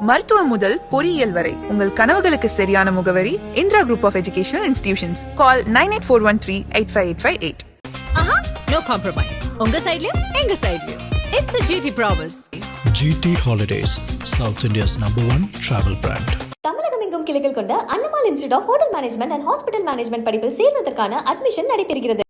மருத்துவம் முதல் பொறியியல் வரை உங்கள் கனவுகளுக்கு சரியான முகவரி Indira group of educational institutions. Call 9841385858. ஆஹா, no compromise. உங்க சைடுலயும் எங்க சைடுலயும். It's a GT promise. GT Holidays, South India's #1 travel brand. தமிழகம் எங்கும் கிளைகள் கொண்ட Annamalai institute of hotel management and hospital management படிப்பில் சேர்வதற்கான அட்மிஷன் நடைபெறுகிறது.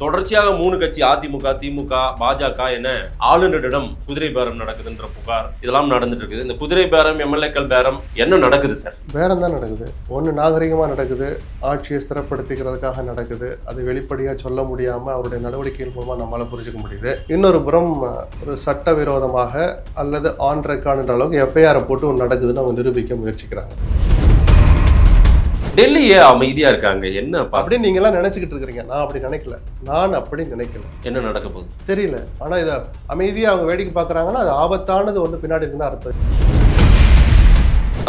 தொடர்ச்சியாக 3 கட்சி அதிமுக, திமுக, பாஜக என ஆளுநரிடம் குதிரை பேரம் நடக்குதுன்ற புகார் இதெல்லாம் நடந்துட்டு இருக்குது. இந்த குதிரை பேரம், எம்எல்ஏக்கள் பேரம் என்ன நடக்குது சார்? பேரம் தான் நடக்குது. ஒன்று நாகரிகமாக நடக்குது, ஆட்சியை ஸ்திரப்படுத்திக்கிறதுக்காக நடக்குது. அது வெளிப்படையாக சொல்ல முடியாமல் அவருடைய நடவடிக்கைகள் மூலமாக நம்மளால் புரிஞ்சுக்க முடியுது. இன்னொரு புறம் ஒரு சட்டவிரோதமாக அல்லது ஆன் ரெக்கார்டுன்ற அளவுக்கு எஃப்ஐஆரை போட்டு ஒன்று நடக்குதுன்னு அவங்க நிரூபிக்க முயற்சிக்கிறாங்க. டெல்லியே அமைதியா இருக்காங்க, என்ன அப்படின்னு நீங்க எல்லாம் நினைச்சுக்கிட்டு இருக்கிறீங்க. நான் அப்படி நினைக்கல, நான் அப்படி நினைக்கல. என்ன நடக்க போகுது தெரியல. ஆனா இதை அமைதியா அவங்க வேடிக்கை பாக்குறாங்கன்னா அது ஆபத்தானது ஒன்று பின்னாடி இருந்தா அர்த்தம்.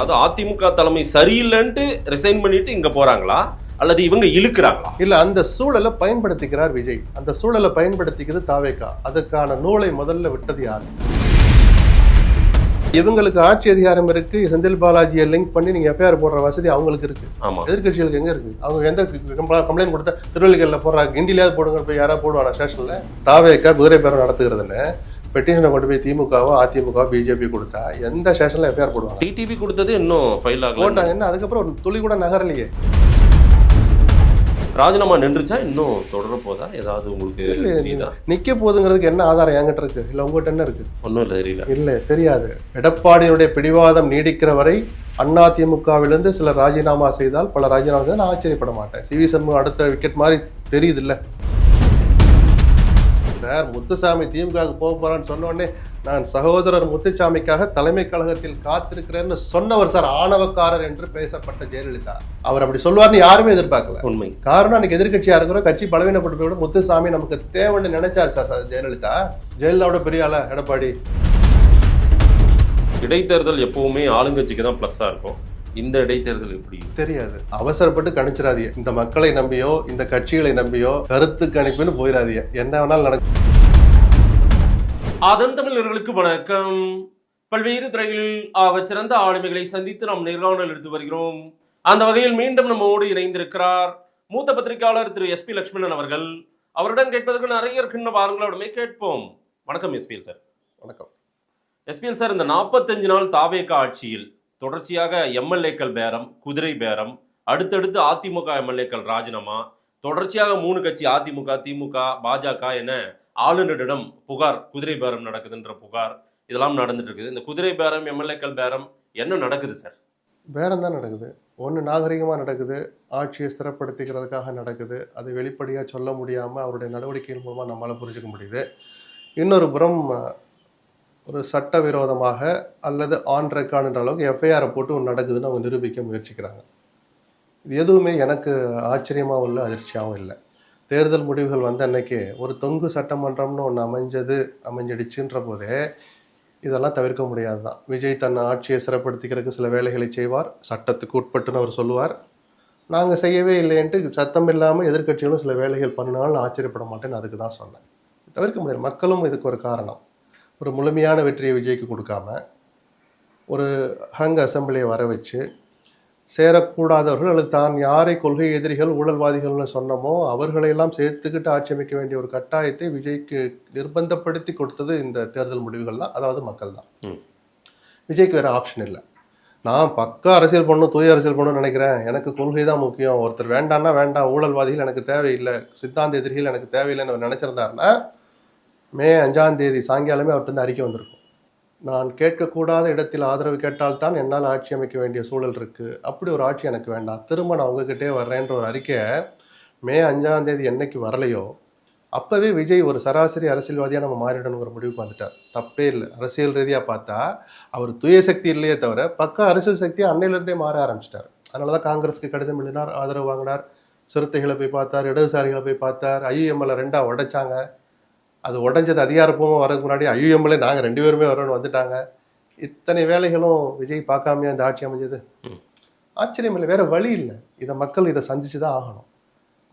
அது அதிமுக தலைமை சரியில்லைன்ட்டு ரிசைன் பண்ணிட்டு இங்க போறாங்களா அல்லது இவங்க இழுக்கிறாங்களா? இல்ல, அந்த சூழலை பயன்படுத்திக்கிறார் விஜய். அந்த சூழலை பயன்படுத்திக்கிறது தாவேகா. அதுக்கான நூலை முதல்ல விட்டது யாரு? இவங்களுக்கு ஆட்சி அதிகாரம் இருக்கு. செந்தில் பாலாஜியை லிங்க் பண்ணி நீங்க எஃப்ஐஆர் போடுற வசதி அவங்களுக்கு இருக்கு. எதிர்கட்சிகளுக்கு எங்க இருக்கு? அவங்க எந்த கம்ப்ளைண்ட் கொடுத்தா திருவள்ளிக்கல்ல போடுறாங்க, கிண்டிலேயாவது போடுங்க. போய் யாராவது போடுவாங்க ஸ்டேஷன்ல? தாவேகா குதிரை பேரம் நடத்துகிறதுன்னு பெட்டிஷனை கொண்டு போய் திமுகவோ அதிமுக பிஜேபி கொடுத்தா எந்த ஸ்டேஷன்ல எஃப்ஐஆர் போடுவாங்க? டிடிவி கொடுத்தது இன்னும் ஃபைல் ஆகல, போட்டாங்க. என்ன அதுக்கப்புறம் ஒரு துளி கூட நகரலையே. ராஜினாமா நின்றுச்சா இன்னும் தொடர போதா? ஏதாவது உங்களுக்கு நிக்க போகுதுங்கிறதுக்கு என்ன ஆதாரம் என்கிட்ட இருக்கு? இல்ல உங்ககிட்ட என்ன இருக்கு? ஒன்றும் இல்லை, தெரியல. இல்ல, தெரியாது. எடப்பாடியுடைய பிடிவாதம் நீடிக்கிற வரை அதிமுகவிலிருந்து சிலர் ராஜினாமா செய்தால், பல ராஜினாமா செய்தால் நான் ஆச்சரியப்பட மாட்டேன். சிவி சண்முகம் அடுத்த விக்கெட் மாதிரி தெரியுது இல்ல சார். முத்துசாமி திமுகவுக்கு போக போறான்னு சொன்ன உடனே நான் சகோதரர் முத்துசாமிக்காக தலைமை கழகத்தில் காத்திருக்கிறேன்னு சொன்னவர் சார். ஆணவக்காரர் என்று பேசப்பட்ட ஜெயலலிதா அவர் அப்படி சொல்வார்னு யாருமே எதிர்பார்க்கல. உண்மை. காரணம் அன்னைக்கு எதிர்கட்சியா இருக்கிற கட்சி பலவீனப்பட்டு போய் முத்துசாமி நமக்கு தேவைன்னு நினைச்சார் சார் ஜெயலலிதா. ஜெயலலிதாவோட பெரிய ஆளா எடப்பாடி. இடைத்தேர்தல் எப்பவுமே ஆளுங்கட்சிக்கு தான் பிளஸ்ஸா இருக்கும். இந்த இடைத்தேர்தல் எப்படி தெரியாது. அவசரப்பட்டு கணிச்சிடாதீங்க. இந்த மக்களை நம்பியோ இந்த கட்சிகளை நம்பியோ கருத்து கணிப்புன்னு போயிடாதீங்க. என்ன வேணாலும் நடக்கும். அதன் தமிழர்களுக்கு வணக்கம். பல்வேறு துறைகளில் சிறந்த ஆளுமைகளை சந்தித்து நாம் நேர்காணல் எடுத்து வருகிறோம். அந்த வகையில் மீண்டும் நம்மோடு இணைந்திருக்கிறார் மூத்த பத்திரிகையாளர் திரு SP லட்சுமணன் அவர்கள். அவரிடம் கேட்பதற்கு நிறைய இருக்கின்ற வாரங்களோடமே கேட்போம். வணக்கம் SPL சார். வணக்கம் SPL சார். இந்த 45 நாள் தாவேகா ஆட்சியில் தொடர்ச்சியாக எம்எல்ஏக்கள் பேரம், குதிரை பேரம், அடுத்தடுத்து அதிமுக எம்எல்ஏக்கள் ராஜினாமா, தொடர்ச்சியாக 3 கட்சி அதிமுக, திமுக, பாஜக என ஆளுநரிடம் புகார், குதிரை பேரம் நடக்குதுன்ற புகார் இதெல்லாம் நடந்துட்டு இருக்குது. இந்த குதிரை பேரம், எம்எல்ஏக்கள் பேரம் என்ன நடக்குது சார்? பேரம் தான் நடக்குது. ஒன்று நாகரிகமாக நடக்குது, ஆட்சியை ஸ்திரப்படுத்திக்கிறதுக்காக நடக்குது. அது வெளிப்படையாக சொல்ல முடியாமல் அவருடைய நடவடிக்கைகள் மூலமாக நம்மளால் புரிஞ்சுக்க முடியுது. இன்னொரு புறம் ஒரு சட்டவிரோதமாக அல்லது ஆன் ரெக்கார்டுன்ற அளவுக்கு எஃப்ஐஆரை போட்டு ஒன்று நடக்குதுன்னு அவங்க நிரூபிக்க முயற்சிக்கிறாங்க. இது எதுவுமே எனக்கு ஆச்சரியமாகவும் இல்லை, அதிர்ச்சியாகவும் இல்லை. தேர்தல் முடிவுகள் வந்த அன்னைக்கு ஒரு தொங்கு சட்டமன்றம்னு ஒன்று அமைஞ்சிடுச்சுன்ற போதே இதெல்லாம் தவிர்க்க முடியாது தான். விஜய் தன் ஆட்சியை சிறப்படுத்திக்கிறதுக்கு சில வேலைகளை செய்வார், சட்டத்துக்கு உட்பட்டுன்னு அவர் சொல்லுவார். நாங்கள் செய்யவே இல்லைன்ட்டு சத்தம் இல்லாமல் எதிர்கட்சிகளும் சில வேலைகள் பண்ணினாலும் ஆச்சரியப்பட மாட்டேன்னு அதுக்கு தான் சொன்னேன். தவிர்க்க முடியாது. மக்களும் இதுக்கு ஒரு காரணம். ஒரு முழுமையான வெற்றியை விஜய்க்கு கொடுக்காம ஒரு ஹங் அசம்பிளியை வர வச்சு சேரக்கூடாதவர்கள் அல்லது தான் யாரை கொள்கை எதிரிகள் ஊழல்வாதிகள்னு சொன்னமோ அவர்களையெல்லாம் சேர்த்துக்கிட்டு ஆட்சி அமைக்க வேண்டிய ஒரு கட்டாயத்தை விஜய்க்கு நிர்பந்தப்படுத்தி கொடுத்தது இந்த தேர்தல் முடிவுகள் தான். அதாவது மக்கள் தான். விஜய்க்கு வேற ஆப்ஷன் இல்லை. நான் பக்கா அரசியல் பண்ணணும், தூய அரசியல் பண்ணணும்னு நினைக்கிறேன், எனக்கு கொள்கை தான் முக்கியம், ஒருத்தர் வேண்டான்னா வேண்டாம், ஊழல்வாதிகள் எனக்கு தேவையில்லை, சித்தாந்த எதிரிகள் எனக்கு தேவையில்லைன்னு அவர் நினைச்சிருந்தாருன்னா மே 5ஆம் தேதி சாயங்காலமே அவர்கிட்ட அறிக்கை வந்திருக்கும். நான் கேட்கக்கூடாத இடத்தில் ஆதரவு கேட்டால்தான் என்னால் ஆட்சி அமைக்க வேண்டிய சூழல் இருக்குது, அப்படி ஒரு ஆட்சி எனக்கு வேண்டாம், திரும்ப நான் உங்ககிட்டே வர்றேன்ற ஒரு அறிக்கையை மே 5ஆம் தேதி என்னைக்கு வரலையோ அப்போவே விஜய் ஒரு சராசரி அரசியல்வாதியாக நம்ம மாறிடணுங்கிற முடிவுக்கு வந்துட்டார். தப்பே இல்லை. அரசியல் ரீதியாக பார்த்தா அவர் தூய சக்தி இல்லையே தவிர பக்கா அரசியல் சக்தியை அன்னையிலிருந்தே மாற ஆரம்பிச்சிட்டார். அதனால தான் காங்கிரஸுக்கு கடிதம் எழுதினார், ஆதரவு வாங்கினார், சிறுத்தைகளை போய் பார்த்தார், இடதுசாரிகளை போய் பார்த்தார், IUML 2 உடைச்சாங்க. அது உடஞ்சது அதிகாரப்பூர்வமாக வரதுக்கு முன்னாடி IUML நாங்கள் 2 பேருமே வரோன்னு வந்துட்டாங்க. இத்தனை வேலைகளும் விஜய் பார்க்காமையே அந்த ஆட்சி அமைஞ்சது. ஆச்சரியம் இல்லை, வேற வழி இல்லை. இதை மக்கள் இதை சந்திச்சு தான் ஆகணும்.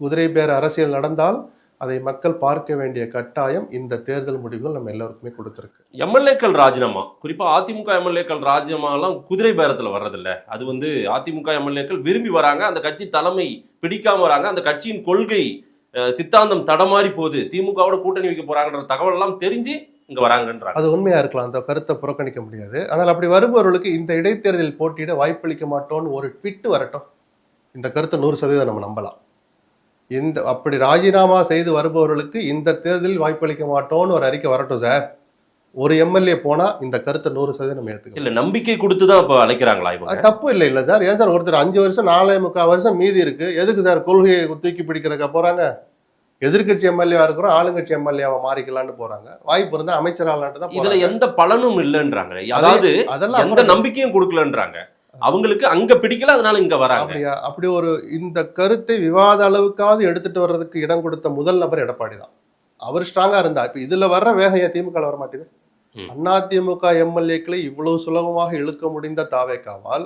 குதிரை பேர அரசியல் நடந்தால் அதை மக்கள் பார்க்க வேண்டிய கட்டாயம் இந்த தேர்தல் முடிவுகள் நம்ம எல்லாருக்குமே கொடுத்துருக்கு. எம்எல்ஏக்கள் ராஜினாமா, குறிப்பா அதிமுக எம்எல்ஏக்கள் ராஜினாமாலாம் குதிரை பேரத்துல வர்றதில்ல. அது வந்து அதிமுக எம்எல்ஏக்கள் விரும்பி வராங்க, அந்த கட்சி தலைமை பிடிக்காம வராங்க, அந்த கட்சியின் கொள்கை சித்தாந்தம் தடமாறி போகுது, திமுகவோட கூட்டணி வைக்க போறாங்கன்ற தகவல் எல்லாம் தெரிஞ்சு இங்க வராங்கன்றாங்க. அது உண்மையா இருக்கலாம், அந்த கருத்தை புறக்கணிக்க முடியாது. ஆனால் அப்படி வருபவர்களுக்கு இந்த இடைத்தேர்தலில் போட்டியிட வாய்ப்பளிக்க மாட்டோம்னு ஒரு ட்விட் வரட்டும், இந்த கருத்தை 100% நம்ம நம்பலாம். இந்த அப்படி ராஜினாமா செய்து வருபவர்களுக்கு இந்த தேர்தலில் வாய்ப்பளிக்க மாட்டோம்னு ஒரு அறிக்கை வரட்டும் சார். ஒரு எம்எல்ஏ போனா இந்த கருத்தை 100% நம்ம எடுத்துக்கலாம். இல்ல நம்பிக்கை கொடுத்துதான் இப்ப அழைக்கிறாங்களா இவங்க? அது தப்பு இல்லை சார். ஏன் சார் ஒருத்தர் 5 வருஷம் 4.25 வருஷம் மீதி இருக்கு, எதுக்கு சார் கொள்கையை தூக்கி பிடிக்கிறதுக்கா போறாங்க? எதிர்கட்சி எம்எல்ஏவா இருக்கிறோம், ஆளுங்கட்சி எம்எல்ஏவா மாறிக்கலான்னு போறாங்க. வாய்ப்பு இருந்தா அமைச்சராகலான்ட்டு தான் இதுல போறாங்க. எந்த பலனும் இல்லைன்றாங்க, அதாவது அதெல்லாம் எந்த நம்பிக்கையும் கொடுக்கலன்றாங்க. அவங்களுக்கு அங்க பிடிக்கல, அதனால இங்க வராங்க. அப்படியா? அப்படி ஒரு இந்த கருத்தை விவாத அளவுக்காவது எடுத்துட்டு வர்றதுக்கு இடம் கொடுத்த முதல் நபர் எடப்பாடி தான். அவர் ஸ்ட்ராங்கா இருந்தா இப்ப இதுல வர்ற வேகம் ஏன் திமுக வர மாட்டேது? அதிமுக எம்எல்ஏக்களை இவ்வளவு சுலபமாக இழுக்க முடிந்த தாவேக்காவால்,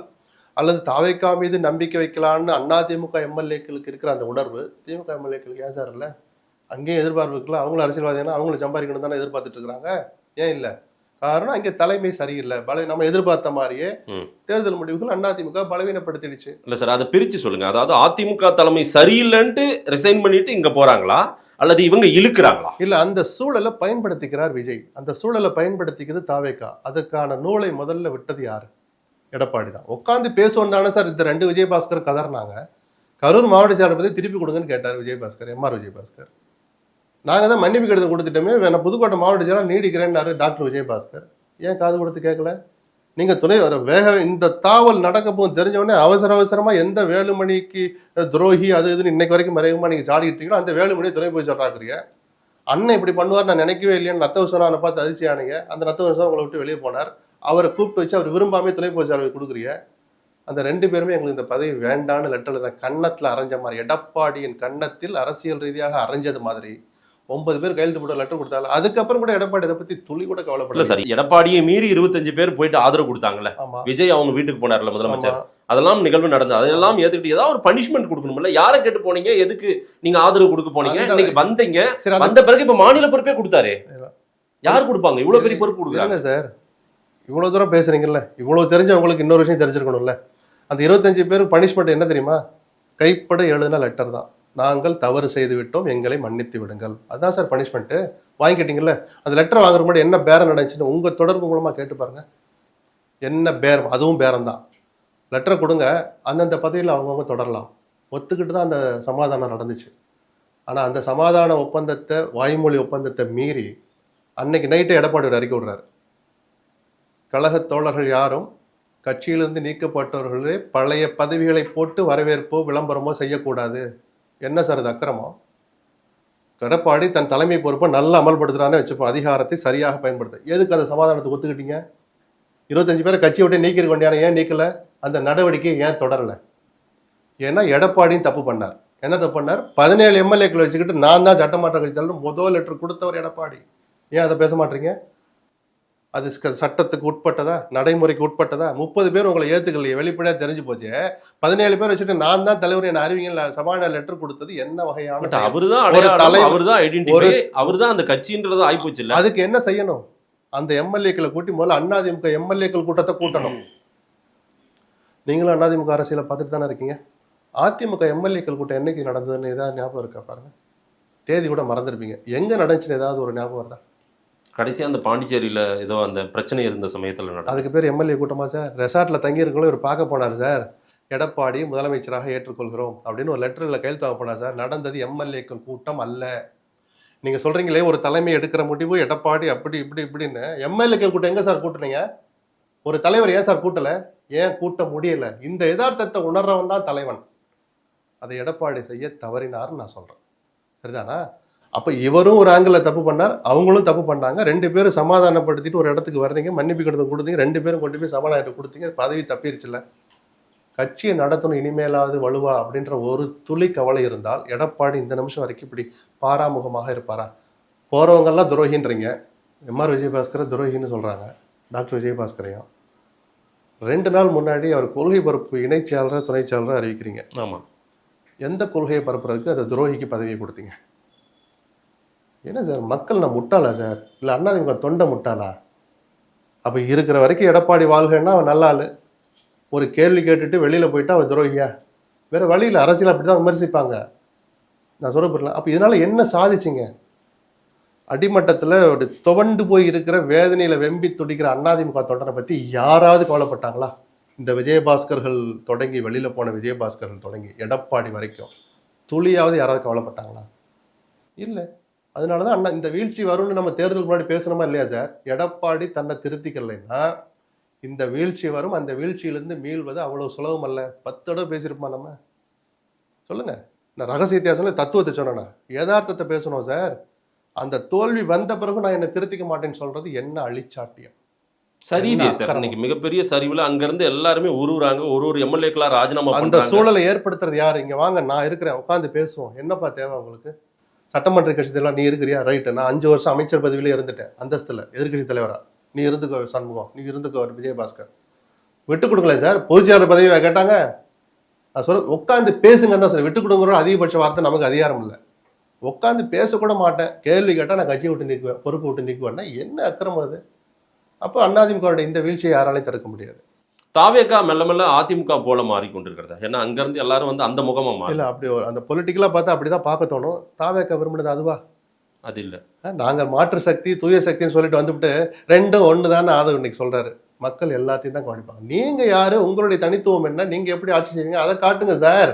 அல்லது தாவேக்கா மீது நம்பிக்கை வைக்கலான்னு அதிமுக எம்எல்ஏக்களுக்கு இருக்கிற அந்த உணர்வு திமுக எம்எல்ஏக்களுக்கு ஏன் சார் இல்லை? அங்கேயும் எதிர்பார்ப்புக்குள்ள அவங்களும் அரசியல்வாதினா அவங்களும் சம்பாதிக்கணும் தானே எதிர்பார்த்துட்டு இருக்கிறாங்க. ஏன் இல்லை? காரணம் அங்கே தலைமை சரியில்லை. நம்ம எதிர்பார்த்த மாதிரியே தேர்தல் முடிவுகள் அதிமுக பலவீனப்படுத்திடுச்சு. இல்ல சார், அதை பிரிச்சு சொல்லுங்க. அதாவது அதிமுக தலைமை சரியில்லைன்ட்டு ரிசைன் பண்ணிட்டு இங்க போறாங்களா, அல்லது இவங்க இழுக்கிறாங்களா? இல்ல, அந்த சூழலை பயன்படுத்திக்கிறார் விஜய். அந்த சூழலை பயன்படுத்திக்கிறது தாவேக்கா. அதுக்கான நூலை முதல்ல விட்டது யாரு? எடப்பாடி தான். உட்காந்து பேசுவோம் தானே சார் இந்த 2 விஜயபாஸ்கர் கதர்னாங்க. கரூர் மாவட்ட செயலர் பத்தி திருப்பி கொடுங்கன்னு கேட்டார் விஜயபாஸ்கர், எம்ஆர் விஜயபாஸ்கர். நாங்க தான் மன்னிப்பு கடிதம் கொடுத்துட்டோமே, நான் புதுக்கோட்டை மாவட்ட செயலர் நீடிக்கிறேன்னாரு டாக்டர் விஜயபாஸ்கர். ஏன் காது கொடுத்து கேட்கல? நீங்க துணை வேக இந்த தாவல் நடக்க போகும் தெரிஞ்சவொடனே அவசரமா எந்த வேலுமணிக்கு துரோகி அது இதுன்னு இன்னைக்கு வரைக்கும் மறைமுகமா நீங்க சாடிக்கிட்டீங்களோ அந்த வேலுமணியை துணை போய் சொல்றாக்குறீங்க. அண்ணன் இப்படி பண்ணுவார் நான் நினைக்கவே இல்லையான்னு நத்தவசனான பார்த்து அதிர்ச்சி ஆனீங்க. அந்த நத்தவசம் உங்களை விட்டு வெளியே போனார். அவரை கூப்பிட்டு வச்சு அவர் விரும்பாமே துணை போய் சாலை கொடுக்குறீங்க. அந்த 2 பேருமே எங்களுக்கு இந்த பதவி வேண்டான்னு லெட்டர் கன்னத்தில் அரைஞ்ச மாதிரி, எடப்பாடியின் கன்னத்தில் அரசியல் ரீதியாக அரைஞ்சது மாதிரி 9 பேர் கையெழுத்து போட்டு லெட்டர் கொடுத்தாங்க. அதுக்கப்புறம் கூட எடப்பாடி இதை பத்தி துளி கூட கவலைப்படல. சரி, எடப்பாடியை மீறி 25 பேர் போயிட்டு ஆதரவு கொடுத்தாங்கல்ல, விஜய் அவங்க வீட்டுக்கு போனார்ல முதலமைச்சர், அதெல்லாம் நிகழ்வு நடந்தது. அதெல்லாம் ஏத்துக்கிட்டு ஏதாவது ஒரு பனிஷ்மெண்ட் கொடுக்கணும்ல. யாரை கேட்டு போனீங்க? எதுக்கு நீங்க ஆதரவு கொடுக்க போனீங்க? இன்னைக்கு வந்தீங்க, வந்த பிறகு இப்ப மாநில பொறுப்பே கொடுத்தாரு. யார் கொடுப்பாங்க? இவ்வளவு பெரிய பொறுப்பு கொடுக்குறாங்க சார். இவ்வளவு தூரம் பேசுறீங்கல்ல, இவ்வளவு தெரிஞ்ச உங்களுக்கு இன்னொரு விஷயம் தெரிஞ்சிருக்கணும்ல. அந்த 25 பேருக்கு பனிஷ்மெண்ட் என்ன தெரியுமா? கைப்பட எழுதின லெட்டர் தான். நாங்கள் தவறு செய்து விட்டோம், எங்களை மன்னித்து விடுங்கள். அதுதான் சார் பனிஷ்மெண்ட். வாங்கிக்கிட்டீங்கல்ல, அந்த லெட்டர் வாங்குற முன்னாடி என்ன பேரம் நடந்துச்சுன்னு உங்க தொடர்பு மூலமா கேட்டு பாருங்க. என்ன பேரம்? அதுவும் பேரம் தான். லெட்டரை கொடுங்க, அந்தந்த பதவியில் அவங்கவுங்க தொடரலாம். ஒத்துக்கிட்டு தான் அந்த சமாதானம் நடந்துச்சு. ஆனால் அந்த சமாதான ஒப்பந்தத்தை, வாய்மொழி ஒப்பந்தத்தை மீறி அன்னைக்கு நைட்டே எடப்பாடி ஒரு அறிக்கை விடுறாரு. கழக தோழர்கள் யாரும் கட்சியிலிருந்து நீக்கப்பட்டவர்களே பழைய பதவிகளை போட்டு வரவேற்போ விளம்பரமோ செய்யக்கூடாது. என்ன சார் இது அக்கிரமம்? எடப்பாடி தன் தலைமை பொறுப்பை நல்லா அமல்படுத்துறானே வச்சுப்போம், அதிகாரத்தை சரியாக பயன்படுத்த. எதுக்கு அந்த சமாதானத்தை ஒத்துக்கிட்டீங்க? 25 பேரை கட்சியை விட்டு நீக்கிருக்க வேண்டியான ஏன் நீக்கல? அந்த நடவடிக்கையை ஏன் தொடரல? ஏன்னா எடப்பாடியும் தப்பு பண்ணார். என்ன தப்பு பண்ணார்? 17 எம்எல்ஏக்களை வச்சுக்கிட்டு நான் தான் சட்டமன்ற கட்சி தலைவர் முதல் லெட்டர் கொடுத்தவர் எடப்பாடி. ஏன் அதை பேச மாட்டீங்க? அது சட்டத்துக்கு உட்பட்டதா, நடைமுறைக்கு உட்பட்டதா? 30 பேர் உங்களை ஏத்துக்கலையே, வெளிப்படையா தெரிஞ்சு போச்சு. 17 பேர் வச்சுட்டு நான் தான் தலைவர் என்ன அறிவிங்க சபாநாயகர் லெட்டர் கொடுத்தது என்ன வகையான? அவர்தான் அந்த கட்சின்றது ஆயிப்போச்சு. அதுக்கு என்ன செய்யணும்? அந்த எம்எல்ஏக்களை கூட்டி முதல்ல அதிமுக எம்எல்ஏக்கள் கூட்டத்தை கூட்டணும். நீங்களும் அதிமுக அரசியலை பார்த்துட்டு தானே இருக்கீங்க. அதிமுக எம்எல்ஏக்கள் கூட்டம் என்னைக்கு நடந்ததுன்னு ஏதாவது ஞாபகம் இருக்கா பாருங்க. தேதி கூட மறந்துருப்பீங்க. எங்க நடந்துச்சுன்னு ஏதாவது ஒரு ஞாபகம் வருதா? கடைசியா அந்த பாண்டிச்சேரியில ஏதோ அந்த பிரச்சனை இருந்த சமயத்துல அதுக்கு பேர் எம்எல்ஏ கூட்டமா சார்? ரெசார்ட்ல தங்கி இருக்கவங்களும் இவர் பார்க்க போனார் சார். எடப்பாடி முதலமைச்சராக ஏற்றுக்கொள்கிறோம் அப்படின்னு ஒரு லெட்டர்ல கையெழுத்து வாங்க போனார் சார். நடந்தது எம்எல்ஏக்கள் கூட்டம் அல்ல. நீங்க சொல்றீங்களே ஒரு தலைமை எடுக்கிற முடிவு எடப்பாடி அப்படி இப்படி இப்படின்னு. எம்எல்ஏக்கள் கூட்டம் எங்க சார் கூட்டுனீங்க? ஒரு தலைவர் ஏன் சார் கூட்டல? ஏன் கூட்ட முடியல? இந்த யதார்த்தத்தை உணர்றவன் தான் தலைவன். அதை எடப்பாடி செய்ய தவறினார்னு நான் சொல்றேன். சரிதானா? அப்ப இவரும் ஒரு ஆங்கிள் தப்பு பண்ணார், அவங்களும் தப்பு பண்ணாங்க. 2 பேரும் சமாதானப்படுத்திட்டு ஒரு இடத்துக்கு வர்றீங்க, மன்னிப்பு கடிதம் கொடுத்தீங்க, 2 பேரும் கொண்டு போய் சபாநாயகர் கொடுத்தீங்க, பதவி தப்பிருச்சுல. கட்சியை நடத்தணும் இனிமேலாவது வலுவா அப்படின்ற ஒரு துளி கவலை இருந்தால் எடப்பாடி இந்த நிமிஷம் வரைக்கும் இப்படி பாராமுகமாக இருப்பாரா? போறவங்க எல்லாம் துரோகின்றீங்க. எம்ஆர் விஜயபாஸ்கரை துரோகின்னு சொல்றாங்க, டாக்டர் விஜயபாஸ்கரையும். 2 நாள் முன்னாடி அவர் கொள்கை பரப்பு இணைச் செயலராக துணை செயலராக அறிவிக்கிறீங்க. ஆமா. எந்த கொள்கையை பரப்புறதுக்கு அந்த துரோகிக்கு பதவியை கொடுத்தீங்க? என்ன சார் மக்கள் நான் முட்டாளா சார், இல்லை அண்ணாதிமுக தொண்டை முட்டாளா? அப்போ இருக்கிற வரைக்கும் எடப்பாடி வாழ்கைன்னா அவன் நல்ல ஆளு, ஒரு கேள்வி கேட்டுட்டு வெளியில போயிட்டா அவன் துரோகியா? வேற வழியில் அரசியல் அப்படிதான் விமர்சிப்பாங்க. நான் சொல்ல போறேன். அப்போ இதனால என்ன சாதிச்சிங்க? அடிமட்டத்தில் ஒரு துவண்டு போய் இருக்கிற வேதனையில வெம்பி துடிக்கிற அண்ணாதிமுக தொண்டனை பத்தி யாராவது கவலைப்பட்டாங்களா? இந்த விஜயபாஸ்கர்கள் தொடங்கி வெளியில போன விஜயபாஸ்கர்கள் தொடங்கி எடப்பாடி வரைக்கும் துளியாவது யாராவது கவலைப்பட்டாங்களா? இல்லை. அதனாலதான் அண்ணா இந்த வீழ்ச்சி வரும்னு நம்ம தேர்தலுக்கு முன்னாடி பேசணுமா இல்லையா சார்? எடப்பாடி தன்னை திருத்திக்கலைன்னா இந்த வீழ்ச்சி வரும், அந்த வீழ்ச்சியிலிருந்து மீள்வது அவ்வளவு சுலபம் அல்ல. 10 தடவை பேசியிருப்போம் நம்ம. சொல்லுங்க, நான் ரகசியத்தை சொல்ல தத்துவத்தை சொன்னேன்னா யதார்த்தத்தை பேசணும் சார். அந்த தோல்வி வந்த பிறகு நான் என்னை திருத்திக்க மாட்டேன்னு சொல்றது என்ன அழிச்சாட்டியம்? சரிதே சார், இன்னைக்கு மிகப்பெரிய சரிவுல அங்கிருந்து எல்லாருமே உருவுறாங்க, ஒரு எம்எல்ஏக்களா ராஜினாமா அந்த பண்றாங்க. சூழலை ஏற்படுத்துறது யாரு? இங்க வாங்க, நான் இருக்கிறேன், உட்காந்து பேசுவோம். என்னப்பா தேவை உங்களுக்கு? சட்டமன்ற கட்சியெல்லாம் நீ இருக்கிறியா? ரைட்டு, நான் 5 வருஷம் அமைச்சர் பதவியில இருந்துட்டேன், அந்தஸ்துல எதிர்கட்சி தலைவரா. நீ இருந்துக்கோ சண்முகம், நீ இருந்துக்கோ விஜயபாஸ்கர், விட்டு கொடுங்களேன் சார். பொதுச்செயலாளர் பதவி கேட்டாங்க, நான் சொல்ல உட்காந்து பேசுங்கன்னு தான் சார். விட்டு கொடுங்கிற அதிகபட்ச வார்த்தை நமக்கு அதிகாரம் இல்லை. உட்காந்து பேசக்கூட மாட்டேன், கேள்வி கேட்டால் நான் கட்சியை விட்டு நீக்குவேன், பொறுப்பு விட்டு நீக்குவேன்னா என்ன அக்கிரமம் அது? அப்போ அதிமுகவுடைய இந்த வீழ்ச்சியை யாராலையும் தடுக்க முடியாது. தாவேகா மெல்ல மெல்ல அதிமுக போல மாறிக்கொண்டிருக்கிறதா? ஏன்னா அங்கிருந்து எல்லாரும் வந்து அந்த முகமா மாறி இல்லை, அப்படி அந்த பொலிட்டிக்கலா பார்த்தா அப்படிதான் பார்க்க தோணும். தாவேகா விரும்பினது அதுவா? அது இல்லை. நாங்கள் மாற்று சக்தி தூய சக்தின்னு சொல்லிட்டு வந்துவிட்டு ரெண்டும் ஒன்று தானே ஆதவ் இன்னைக்கு சொல்றாரு. மக்கள் எல்லாத்தையும் தான் கவனிப்பாங்க. நீங்க யாரு, உங்களுடைய தனித்துவம் என்ன, நீங்க எப்படி ஆட்சி செய்வீங்க, அதை காட்டுங்க சார்.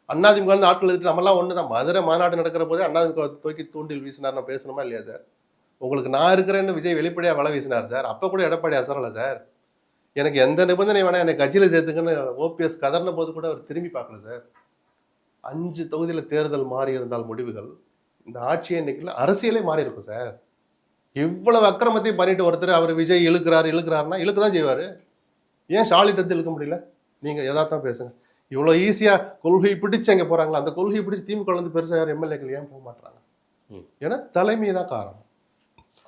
அதிமுக ஆட்கள் எழுதிட்டு நம்மலாம் ஒன்று தான். மதுரை மாநாடு நடக்கிற போதே அதிமுக தூக்கி தூண்டில் வீசினார். நான் பேசணுமா இல்லையா சார்? உங்களுக்கு நான் இருக்கிறேன்னு விஜய் வெளிப்படையாக வலை வீசினார் சார். அப்போ கூட எடப்பாடி அசரல சார். எனக்கு எந்த நிபந்தனை வேணா என்னை கட்சியில் சேர்த்துக்குன்னு ஓபிஎஸ் கதர்ன போது கூட அவர் திரும்பி பார்க்கல சார். 5 தொகுதியில் தேர்தல் மாறி இருந்தால் முடிவுகள், இந்த ஆட்சியை இன்னைக்கு அரசியலே மாறி இருக்கும் சார். இவ்வளவு அக்கிரமத்தையும் பண்ணிட்டு ஒருத்தர் அவர் விஜய் இழுக்கிறாருன்னா இழுக்க தான் செய்வார். ஏன் ஸ்டாலின் இழுக்க முடியல? நீங்கள் யதார்த்தம் பேசுங்க. இவ்வளோ ஈஸியாக கொள்கை பிடிச்சு அங்கே போகிறாங்களா? அந்த கொள்கையை பிடிச்சி திமுக வந்து பெருசாக யார் எம்எல்ஏக்கள் ஏன் போக மாட்டாங்க? ஏன்னா தலைமை தான் காரணம்.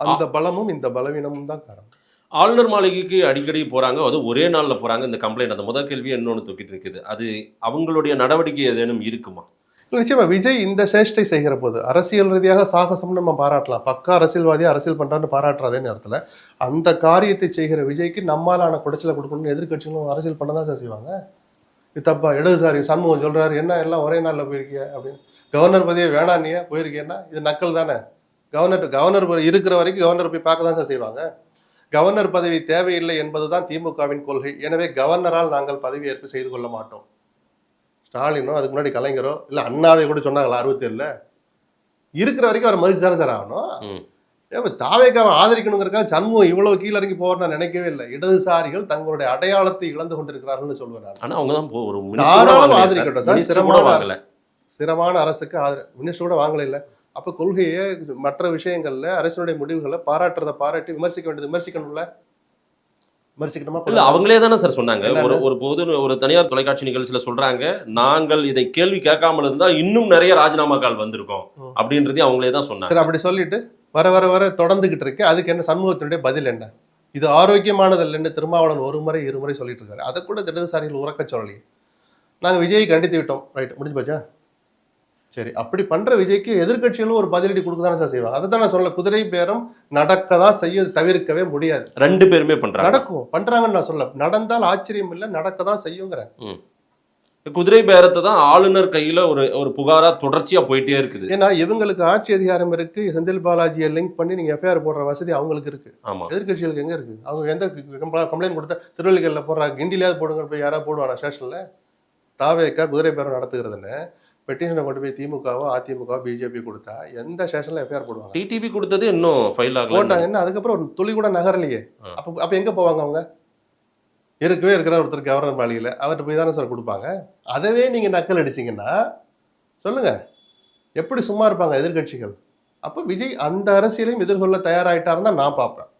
அந்த பலமும் இந்த பலவீனமும் தான் காரணம். ஆளுநர் மாளிகைக்கு அடிக்கடி போறாங்க, அது ஒரே நாள்ல போறாங்க. இந்த கம்ப்ளைண்ட், அந்த முதல் கேள்வி இன்னொன்று தூக்கிட்டு இருக்குது, அது அவங்களுடைய நடவடிக்கை ஏதேனும் இருக்குமா? நிச்சயமா விஜய் இந்த சேஷ்டை செய்கிற போது அரசியல் ரீதியாக சாகசம்னு நம்ம பாராட்டலாம். பக்கா அரசியல்வாதியா அரசியல் பண்றான்னு பாராட்டுறதே நேரத்தில் அந்த காரியத்தை செய்கிற விஜய்க்கு நம்மளான குடைச்சலை கொடுக்கணும்னு எதிர்கட்சிகளும் அரசியல் பண்ணதான் சார் செய்வாங்க. இது தப்பா? இடதுசாரி சண்முகம் சொல்றாரு, என்ன எல்லாம் ஒரே நாளில் போயிருக்கிய அப்படின்னு. கவர்னர் பதவியை வேணான்னியே போயிருக்கேன்னா இது நக்கல் தானே. கவர்னர் இருக்கிற வரைக்கும் கவர்னர் போய் பார்க்க தான் சார் செய்வாங்க. கவர்னர் பதவி தேவையில்லை என்பதுதான் திமுகவின் கொள்கை. எனவே கவர்னரால் நாங்கள் பதவி ஏற்பு செய்து கொள்ள மாட்டோம். ஸ்டாலினோ அதுக்கு முன்னாடி கலைஞரோ இல்லை அண்ணாவை கூட சொன்னாங்களா 67 இருக்கிற வரைக்கும் அவர் மதிச்சு தானே சார் ஆகணும். தாவேக்காவை ஆதரிக்கணுங்கிறக்காக சண்முகம் இவ்வளவு கீழே இறங்கி போவார் நான் நினைக்கவே இல்லை. இடதுசாரிகள் தங்களுடைய அடையாளத்தை இழந்து கொண்டிருக்கிறார்கள் சொல்லுவார். ஆனா அவங்க தான் ஒரு ஆதரிக்கட்டும் சார். சிரமான அரசுக்கு மினிஸ்டர் கூட வாங்கல இல்லை. அப்ப கொள்கையை மற்ற விஷயங்கள்ல அரசினுடைய முடிவுகளை பாராட்டுறதை பாராட்டி விமர்சிக்க வேண்டியது விமர்சிக்கணும்ல. விமர்சிக்கணுமா? இல்ல, அவங்களே தானே சார் சொன்னாங்க. ஒரு தனியார் தொலைக்காட்சி நிகழ்ச்சியில சொல்றாங்க, நாங்கள் இதை கேள்வி கேட்காமல் இருந்தா இன்னும் நிறைய ராஜினாமாக்கள் வந்திருக்கும் அப்படின்றதையும் அவங்களே தான் சொன்னாங்க. சரி, அப்படி சொல்லிட்டு வர தொடர்ந்துகிட்டு இருக்கு. அதுக்கு என்ன சண்முகத்தினுடைய பதில் என்ன? இது ஆரோக்கியமானது இல்லைன்னு திருமாவளவன் 1 முறை 2 முறை சொல்லிட்டு இருக்காரு. அதை கூட இடதுசாரிகள் உறக்க சொல்லலையே. நாங்க விஜயை கண்டித்து விட்டோம், ரைட், முடிஞ்சு போச்சா? சரி, அப்படி பண்ற விஜய்க்கு எதிர்கட்சிகளும் ஒரு பதிலடி கொடுக்கதானே சார் செய்வாங்க. அதை தான் நான் சொல்ல, குதிரை பேரம் நடக்கதான் செய்ய, தவிர்க்கவே முடியாது. 2 பேருமே பண்றாங்க, நடக்கும், பண்றாங்கன்னு நான் சொல்ல. நடந்தால் ஆச்சரியம் இல்லை, நடக்கதான் செய்யுங்கிறேன். குதிரை பேரத்தை தான் ஆளுநர் கையில ஒரு புகாரா தொடர்ச்சியா போயிட்டே இருக்குது. ஏன்னா இவங்களுக்கு ஆட்சி அதிகாரம் இருக்கு. செந்தில் பாலாஜியை லிங்க் பண்ணி நீங்க எஃப்ஐஆர் போடுற வசதி அவங்களுக்கு இருக்கு. எதிர்கட்சிகளுக்கு எங்க இருக்கு? அவங்க எந்த கம்ப்ளைண்ட் கொடுத்தா திருவள்ளிக்கல்ல போடுறாங்க, கிண்டிலையாவது போடுங்க, போய் யாராவது போடுவாங்க ஸ்டேஷன்ல. தாவேக்கா குதிரை பேரம் நடத்துகிறதுன்னு பெட்டிஷனை கொண்டு போய் திமுகவோ அதிமுக பிஜேபி கொடுத்தா எந்த ஸ்டேஷன்ல எஃப்ஐஆர் போடுவாங்க? டிடிவி கொடுத்தது இன்னும் ஃபைல் ஆகல, போட்டாங்க. என்ன அதுக்கப்புறம் ஒரு துளி கூட நகரலையே. அப்ப எங்க போவாங்க அவங்க? இருக்கவே இருக்கிற ஒருத்தர் கவர்னர் மாளிகையில் அவர்கிட்ட போய் தானே சார் கொடுப்பாங்க. அதவே நீங்க நக்கல் அடிச்சிங்கன்னா சொல்லுங்க, எப்படி சும்மா இருப்பாங்க எதிர்கட்சிகள்? அப்போ விஜய் அந்த அரசியலையும் எதிர்கொள்ள தயாராயிட்டாருன்னு தான் நான் பார்ப்பேன்.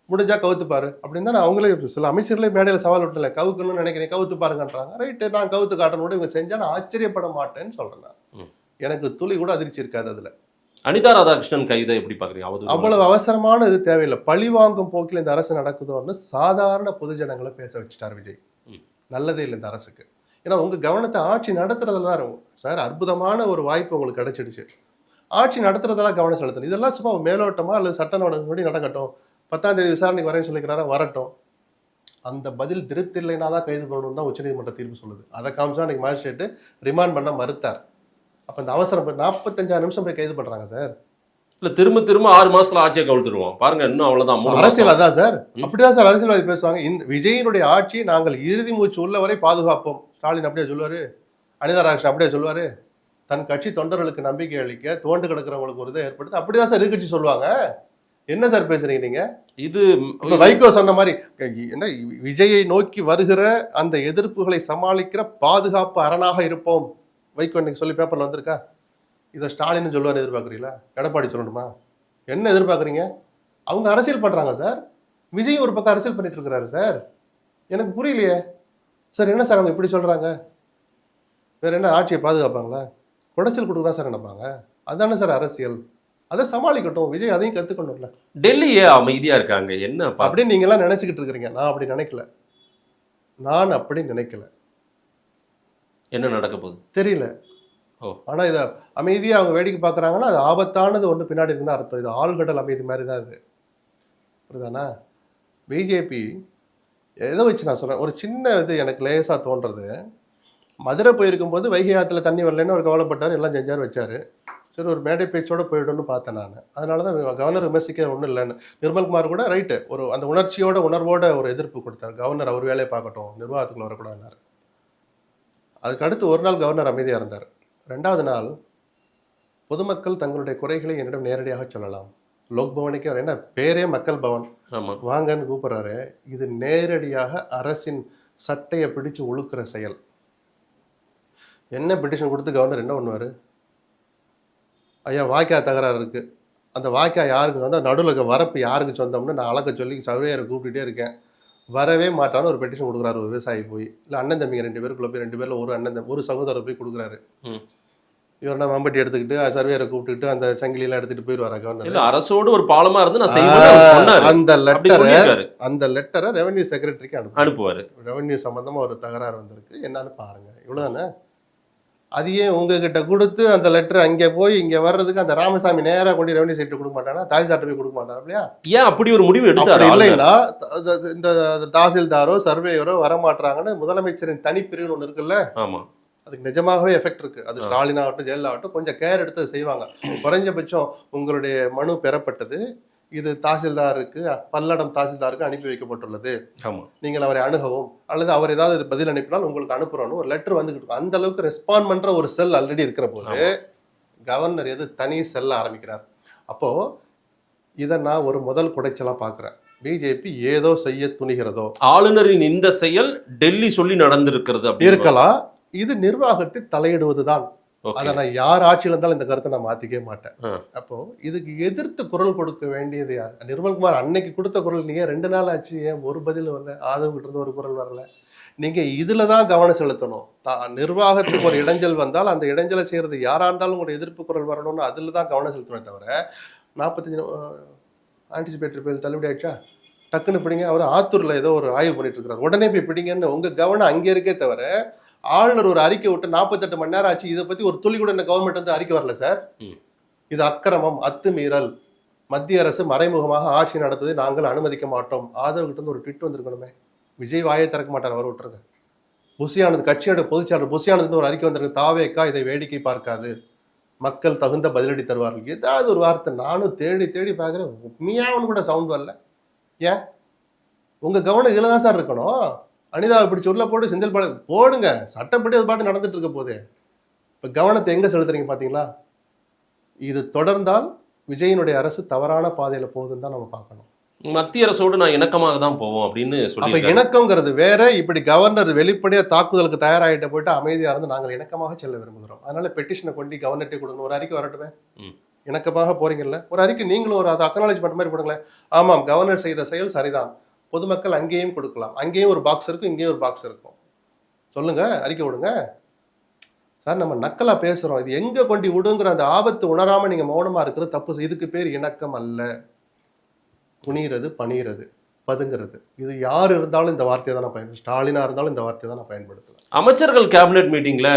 முடிஞ்சா கவுத்துப்பாரு அப்படின்னு தான் அவங்களே சில அமைச்சர்களே மேடையில் சவால் விட்டல, கவுக்கணும்னு நினைக்கிறேன், கவுத்து பாருங்கன்றாங்க. ரைட்டு, நான் கவுத்து காட்டணும் இவங்க செஞ்சா நான் ஆச்சரியப்பட மாட்டேன்னு சொல்றேன். நான் எனக்கு துளி கூட அதிர்ச்சி இருக்காது அதுல. அனிதா ராதாகிருஷ்ணன் கைதை எப்படி பாக்குறீங்க? அவ்வளவு அவசரமான இது தேவையில்லை. பழி வாங்கும் போக்கில் இந்த அரசு நடக்குதோன்னு சாதாரண பொதுஜனங்களை பேச வச்சுட்டார் விஜய். நல்லதே இல்லை இந்த அரசுக்கு. ஏன்னா உங்க கவனத்தை ஆட்சி நடத்துறதுல தான் இருக்கும் சார். அற்புதமான ஒரு வாய்ப்பு உங்களுக்கு கிடைச்சிடுச்சு. ஆட்சி நடத்துறதெல்லாம் கவனம் செலுத்தணும். இதெல்லாம் சும்மா மேலோட்டமா அல்லது சட்ட நடவடிக்கை நடக்கட்டும், 10ஆம் தேதி விசாரணைக்கு வரேன்னு சொல்லிக்கிறாரா, வரட்டும். அந்த பதில் திருப்தி இல்லைன்னா தான் கைது பண்ணணும் தான் உச்சநீதிமன்ற தீர்ப்பு சொல்லுது. அதை காமிச்சா அன்னைக்கு மேஜிஸ்ட்ரேட் ரிமாண்ட் பண்ண மறுத்தார். அப்ப இந்த அவசரம் 45 நிமிஷம் போய் கைது பண்றாங்க சார். இல்ல திரும்ப 6 மாசத்துல ஆட்சியை கவிழ்த்துருவோம் பாருங்க, இன்னும் அவ்வளவுதான். அரசியல் அதான் சார், அப்படிதான் சார் அரசியல்வாதி பேசுவாங்க. இந்த விஜயினுடைய ஆட்சி நாங்கள் இறுதி மூச்சு உள்ளவரை பாதுகாப்போம். ஸ்டாலின் அப்படியே சொல்லுவாரு, அனிதா ராஜன் அப்படியே சொல்லுவாரு. தன் கட்சி தொண்டர்களுக்கு நம்பிக்கை அளிக்க, தோண்டு கிடக்கிறவங்களுக்கு ஒரு இதை ஏற்படுத்த அப்படிதான் சார் எதிர்கட்சி சொல்லுவாங்க. என்ன சார் பேசுறீங்க நீங்க? இது வைகோ சொன்ன மாதிரி என்ன, விஜயை நோக்கி வருகிற அந்த எதிர்ப்புகளை சமாளிக்கிற பாதுகாப்பு அரணாக இருப்போம் வைகோ இன்னைக்கு சொல்லி பேப்பர்ல வந்திருக்கா? இதை ஸ்டாலின் சொல்லுவார் எதிர்பார்க்குறீங்களா? எடப்பாடி சொல்லணுமா? என்ன எதிர்பார்க்குறீங்க? அவங்க அரசியல் பண்றாங்க சார். விஜய் ஒரு பக்கம் அரசியல் பண்ணிட்டு இருக்கிறாரு சார். எனக்கு புரியலையே சார், என்ன சார் அவங்க இப்படி சொல்றாங்க? வேற என்ன ஆட்சியை பாதுகாப்பாங்களா? குடைச்சல் கொடுக்க தான் சார் நினைப்பாங்க. அதானே சார் அரசியல். அதை சமாளிக்கட்டும், விஜய் அதையும் கத்துக்கணும்ல. டெல்லியே அமைதியா இருக்காங்க என்ன அப்படின்னு நீங்க எல்லாம் நினைச்சுக்கிட்டு இருக்கிறீங்க. நான் அப்படி நினைக்கல. என்ன நடக்க போகுது தெரியல. ஆனா இதை அமைதியா அவங்க வேடிக்கை பாக்குறாங்கன்னா அது ஆபத்தானது ஒண்ணு பின்னாடி இருந்தா அர்த்தம். இது ஆழ்கடல் அமைதி மாதிரி தான் இது, புரியுதானா? பிஜேபி எதை வச்சு நான் சொல்றேன், ஒரு சின்ன இது எனக்கு லேசா தோன்றது. மதுரை போயிருக்கும் போது வைகை ஆத்துல தண்ணி வரலன்னு ஒரு கவலைப்பட்டார், எல்லாம் செஞ்சார் வச்சாரு. சரி, ஒரு மேடை பேச்சோட போயிடும்னு பார்த்தேன் நான். அதனாலதான் கவர்னர் விமர்சிக்க ஒன்றும் இல்லைன்னு. நிர்மல்குமார் கூட ரைட்டு, ஒரு அந்த உணர்வோட ஒரு எதிர்ப்பு கொடுத்தார். கவர்னர் அவர் வேலையை பார்க்கட்டும், நிர்வாகத்துக்குள்ள வரக்கூடாதுன்னாரு. அதுக்கு அடுத்து ஒரு நாள் கவர்னர் அமைதியா இருந்தார். 2வது நாள் பொதுமக்கள் தங்களுடைய குறைகளை என்னிடம் நேரடியாக சொல்லலாம். லோக் பவனுக்கே என்ன பேரே மக்கள் பவன், வாங்கன்னு கூப்பிடுறாரு. இது நேரடியாக அரசின் சட்டையை பிடிச்சு உழுக்கிற செயல். என்ன பெட்டிஷன் கொடுத்து கவர்னர் என்ன பண்ணுவாரு? ஐயா வாய்க்கா தகராறு இருக்கு, அந்த வாய்க்கா யாருக்கு சொந்தம், நடுவில் வரப்பு யாருக்கு சொந்தம்னு நான் அளக்க சொல்லி சர்வேயரை கூப்பிட்டுட்டே இருக்கேன், வரவே மாட்டான்னு ஒரு பெட்டிஷன் கொடுக்குறாரு ஒரு விவசாயி போய். இல்லை அண்ணன் தம்பிங்க 2 பேருக்குள்ள போய் 2 பேர்ல ஒரு சகோதரர் போய் கொடுக்குறாரு. இவர்னா மம்பட்டி எடுத்துக்கிட்டு சர்வேயரை கூப்பிட்டுட்டு அந்த சங்கிலியெல்லாம் எடுத்துட்டு போயிடுவாரா கவர்னர்? அரசோடு ஒரு பாலமா இருந்து நான் செய்வேன். அந்த லெட்டரை ரெவன்யூ செக்ரட்டரிக்கு அனுப்புவாரு. ரெவன்யூ சம்பந்தமா ஒரு தகராறு வந்திருக்கு, என்னன்னு பாருங்க, இவ்வளவுதானே. அதையே உங்ககிட்ட கொடுத்து அந்த லெட்டர் அங்கே போய் இங்க வர்றதுக்கு அந்த ராமசாமி நேரா கொண்டு ரெவன்யூ சைட்டு கொடுக்க மாட்டானா? தாசில்தார்ட்ட போய் கொடுக்க மாட்டாரா? இல்லையா? ஏன் அப்படி ஒரு முடிவு எடுத்தாரு? இல்லைன்னா இந்த தாசில்தாரோ சர்வேயரோ வரமாட்டாங்கன்னு முதலமைச்சரின் தனிப்பிரிவு ஒண்ணு இருக்குல்ல, அதுக்கு நிஜமாகவே எஃபெக்ட் இருக்கு. அது ஸ்டாலின் ஆகட்டும் ஜெயலலிதா ஆகட்டும் கொஞ்சம் கேர் எடுத்து செய்வாங்க. குறைஞ்சபட்சம் உங்களுடைய மனு பெறப்பட்டது, இது தாசில்தாருக்கு, பல்லடம் தாசில்தாருக்கு அனுப்பி வைக்கப்பட்டுள்ளது, நீங்கள் அவரை அணுகவும் அல்லது அவர் ஏதாவது பதில் அனுப்பினால் உங்களுக்கு அனுப்புறோன்னு ஒரு லெட்டர் வந்துகிட்டு. அந்த அளவுக்கு ரெஸ்பாண்ட் பண்ற ஒரு செல் ஆல்ரெடி இருக்கிற போது கவர்னர் எது தனி செல்ல ஆரம்பிக்கிறார். அப்போ இதை நான் ஒரு முதல் குடைச்சலா பாக்குறேன். பிஜேபி ஏதோ செய்ய துணிகிறதோ, ஆளுநரின் இந்த செயல் டெல்லி சொல்லி நடந்திருக்கிறது இருக்கலாம். இது நிர்வாகத்தை தலையிடுவதுதான். அதை நான் யார் ஆட்சியில் இருந்தாலும் இந்த கருத்தை நான் மாத்திக்கவே மாட்டேன். அப்போ இதுக்கு எதிர்த்து குரல் கொடுக்க வேண்டியது யார்? நிர்மல்குமார் அன்னைக்கு கொடுத்த குரல் நீங்க 2 நாள் ஆச்சு, ஏன் ஒரு பதில் வரல? ஆதவங்கிட்ட இருந்து ஒரு குரல் வரல. நீங்க இதுலதான் கவனம் செலுத்தணும். நிர்வாகத்துக்கு ஒரு இடைஞ்சல் வந்தால் அந்த இடைஞ்சலை செய்யறது யாரா இருந்தாலும் ஒரு எதிர்ப்பு குரல் வரணும்னு அதுலதான் கவனம் செலுத்தணும். தவிர 45 ஆன்டிசிபேட்டரி பில் தள்ளுபடி ஆயிடுச்சா, டக்குன்னு பிடிங்க, அவர் ஆத்தூர்ல ஏதோ ஒரு ஆய்வு பண்ணிட்டு இருக்கிறார், உடனே போய் பிடிங்கன்னு உங்க கவனம் அங்கே இருக்கே தவிர ஆளுநர் ஒரு அறிக்கை விட்டு 48 மணி நேரம் ஆச்சு, இதை பத்தி ஒரு துளி கூட இந்த கவர்மெண்ட் வந்து அறிக்கை வரல சார். இது அக்கிரமம், அத்துமீறல், மத்திய அரசு மறைமுகமாக ஆட்சி நடத்துவதை நாங்கள் அனுமதிக்க மாட்டோம். ஆதவ் கிட்ட இருந்து ஒரு ட்வீட் வந்திருக்கணுமே. விஜய் வாயை திறக்க மாட்டார், அவர் விட்டுருங்க. புசியானது கட்சியோட பொதுச்செயலாளர் புசியானது ஒரு அறிக்கை வந்திருக்கு, தாவேக்கா இதை வேடிக்கை பார்க்காது, மக்கள் தகுந்த பதிலடி தருவார்கள். ஏதாவது ஒரு வார்த்தை நானும் தேடி தேடி பார்க்குறேன், உண்மையாவும் கூட சவுண்ட் வரல. ஏன் உங்க கவனம் இதுல தான் சார் இருக்கணும். அனிதாவை பிடிச்சி உள்ள போட்டு செந்தில் பாடு போடுங்க, சட்டப்படி அது பாட்டு நடந்துட்டு இருக்க போதே. இப்ப கவனத்தை எங்க செலுத்துறீங்க பாத்தீங்களா? இது தொடர்ந்தால் விஜயனுடைய அரசு தவறான பாதையில போகுதுன்னு தான் நம்ம பார்க்கணும். மத்திய அரசோடு நான் இணக்கமாக தான் போவோம் அப்படின்னு சொல்லி. அப்ப இணக்கம்ங்கிறது வேற. இப்படி கவர்னர் வெளிப்படையா தாக்குதலுக்கு தயாராகிட்ட போயிட்டு அமைதியா இருந்து நாங்கள் இணக்கமாக செல்ல விரும்புகிறோம், அதனால பெட்டிஷனை கொண்டு கவர்னர்ட்டே கொடுக்கணும், ஒரு அறிக்கை வரட்டுமே. இணக்கமாக போறீங்கல்ல, ஒரு அறிக்கை நீங்களும் ஒரு அதை அக்னாலேஜ் பண்ற மாதிரி கொடுங்களேன். ஆமாம், கவர்னர் செய்த செயல் சரிதான், பொதுமக்கள் அங்கேயும் கொடுக்கலாம், அங்கேயும் ஒரு பாக்ஸ் இருக்கும், இங்கேயும் ஒரு பாக்ஸ் இருக்கும், சொல்லுங்க, அறிக்கை விடுங்க சார். நம்ம நக்கலா பேசுறோம், இது எங்க கொண்டு விடுங்கிற அந்த ஆபத்து உணராம நீங்க மௌனமா இருக்கிறது தப்பு. இதுக்கு பேர் இணக்கம் அல்ல, துணிகிறது பணிகிறது. பதுங்கிறது. இது யார் இருந்தாலும் இந்த வார்த்தையை தான் நான் பயன்படுத்துவேன். ஸ்டாலினா இருந்தாலும் இந்த வார்த்தையை தான் நான் பயன்படுத்துவேன். அமைச்சர்கள் கேபினெட் மீட்டிங்ல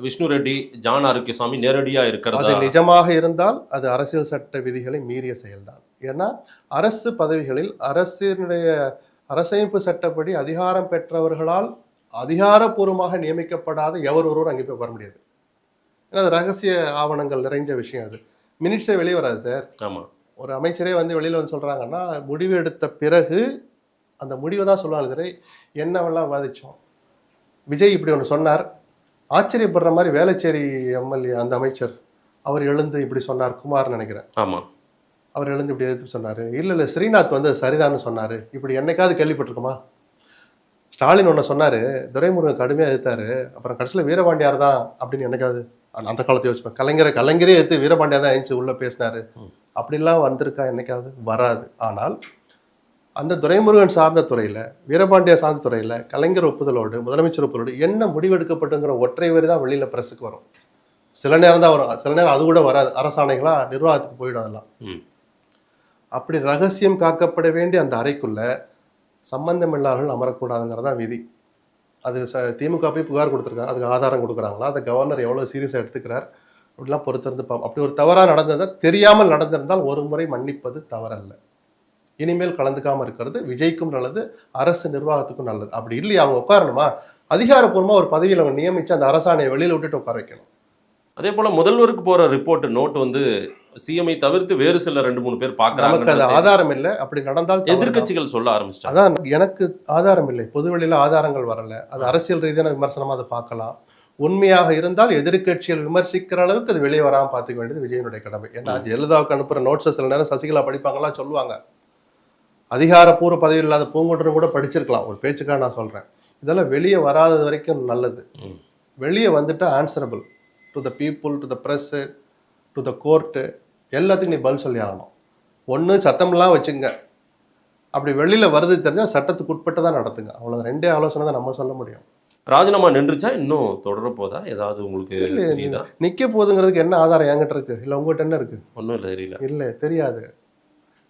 விஷ்ணு ரெட்டி, ஜான் ஆரோக்கியசாமி நேரடியா அது இருக்கிறதா? நிஜமாக இருந்தால் அது அரசியல் சட்ட விதிகளை மீறிய செயல்தான். ஏன்னா அரசு பதவிகளில் அரசமைப்பு சட்டப்படி அதிகாரம் பெற்றவர்களால் அதிகாரப்பூர்வமாக நியமிக்கப்படாத எவர் ஒருவர் அங்கே போய் வர முடியாது. ஏன்னா அது ரகசிய ஆவணங்கள் நிறைஞ்ச விஷயம். அது மினிட்ஸே வெளியே வராது சார். ஆமா, ஒரு அமைச்சரே வந்து வெளியில் வந்து சொல்கிறாங்கன்னா முடிவு எடுத்த பிறகு அந்த முடிவை தான் சொல்லுவாங்க. சரி, என்னவெல்லாம் வாதிச்சோம், விஜய் இப்படி ஒன்று சொன்னார், ஆச்சரியப்படுற மாதிரி வேளச்சேரி எம்எல்ஏ அந்த அமைச்சர் அவர் எழுந்து இப்படி சொன்னார், குமார் நினைக்கிறேன், ஆமா, அவர் எழுந்து இப்படி எதிர்த்து சொன்னார். இல்லை ஸ்ரீநாத் வந்து சரிதான்னு சொன்னார். இப்படி என்னைக்காவது கேள்விப்பட்டிருக்குமா? ஸ்டாலின் ஒன்று சொன்னார், துரைமுருகன் கடுமையாக எதிர்த்தாரு, அப்புறம் கடைசியில் வீரபாண்டியார் தான் அப்படின்னு என்னைக்காவது அந்த காலத்தை யோசிப்பேன். கலைஞரே எடுத்து வீரபாண்டியா தான் எழுந்து உள்ள பேசினாரு அப்படிலாம் வந்திருக்கா? என்னைக்காவது வராது. ஆனால் அந்த துரைமுருகன் சார்ந்த துறையில், வீரபாண்டியா சார்ந்த துறையில் கலைஞர் ஒப்புதலோடு, முதலமைச்சர் ஒப்புதலோடு என்ன முடிவெடுக்கப்பட்டுங்கிற ஒற்றை வரி தான் வெளியில் பிரஸுக்கு வரும். சில நேரம் தான் வரும், சில நேரம் அது கூட வராது. அரசாணைகளாக நிர்வாகத்துக்கு போயிடும். அதெல்லாம் அப்படி ரகசியம் காக்கப்பட வேண்டிய அந்த அறைக்குள்ள சம்பந்தம் இல்லாதவர்கள் அமரக்கூடாதுங்கிறதா விதி. அது திமுக போய் புகார் கொடுத்துருக்காங்க, அதுக்கு ஆதாரம் கொடுக்குறாங்களா, அதை கவர்னர் எவ்வளோ சீரியஸாக எடுத்துக்கிறார் அப்படிலாம் பொறுத்திருந்து பார்ப்போம். அப்படி ஒரு தவறாக நடந்ததை தெரியாமல் நடந்திருந்தால் ஒரு முறை மன்னிப்பது தவறல்ல. இனிமேல் கலந்துக்காமல் இருக்கிறது விஜய்க்கும் நல்லது, அரசு நிர்வாகத்துக்கும் நல்லது. அப்படி இல்லையா அவங்க உட்காரணுமா, அதிகாரப்பூர்வமாக ஒரு பதவியில் அவங்க நியமித்து அந்த அரசாணையை வெளியில் விட்டுட்டு உட்கார வைக்கணும். அதே போல முதல்வருக்கு போற ரிப்போர்ட் நோட் வந்து சிஎம்ஐ தவிர்த்து வேறு சில 2-3 பேர் நமக்கு அது பார்க்கறாங்க. ஆதாரம் இல்லை. அப்படி நடந்தால் எதிர்க்கட்சிகள் சொல்ல ஆரம்பிச்சிட்டாங்க. அதான் எனக்கு ஆதாரம் இல்லை, பொதுவெளியில் ஆதாரங்கள் வரல, அது அரசியல் ரீதியான விமர்சனமாக அதை பார்க்கலாம். உண்மையாக இருந்தால் எதிர்க்கட்சிகள் விமர்சிக்கிற அளவுக்கு அது வெளியே வராமல் பார்த்துக்க வேண்டியது விஜயனுடைய கடமை. ஏன்னா ஜெயலலிதாவுக்கு அனுப்புகிற நோட்ஸை சில நேரம் சசிகலா படிப்பாங்களா சொல்லுவாங்க. அதிகாரப்பூர்வ பதவியில் இல்லாத பூங்கொன்றன் கூட படிச்சிருக்கலாம், ஒரு பேச்சுக்காக நான் சொல்கிறேன். இதெல்லாம் வெளியே வராதது வரைக்கும் நல்லது. வெளியே வந்துட்டு answerable to the people, to the press, to the court, எல்லாத்துக்கும் நீ பதில் சொல்லி ஆகணும். ஒன்று சத்தம்லாம் வச்சுங்க, அப்படி வெளியில் வருது தெரிஞ்சால் சட்டத்துக்கு உட்பட்டு தான் நடத்துங்க. அவ்வளோ 2 ஆலோசனை தான் நம்ம சொல்ல முடியும். ராஜினாமா நின்றுச்சா இன்னும் தொடர போதா? ஏதாவது உங்களுக்கு தெரியுதா? நிற்க போகுதுங்கிறதுக்கு என்ன ஆதாரம் என்கிட்ட இருக்கு? இல்லை உங்கள்கிட்ட என்ன இருக்கு? ஒன்றும் இல்லை, தெரியல. இல்லை, தெரியாது.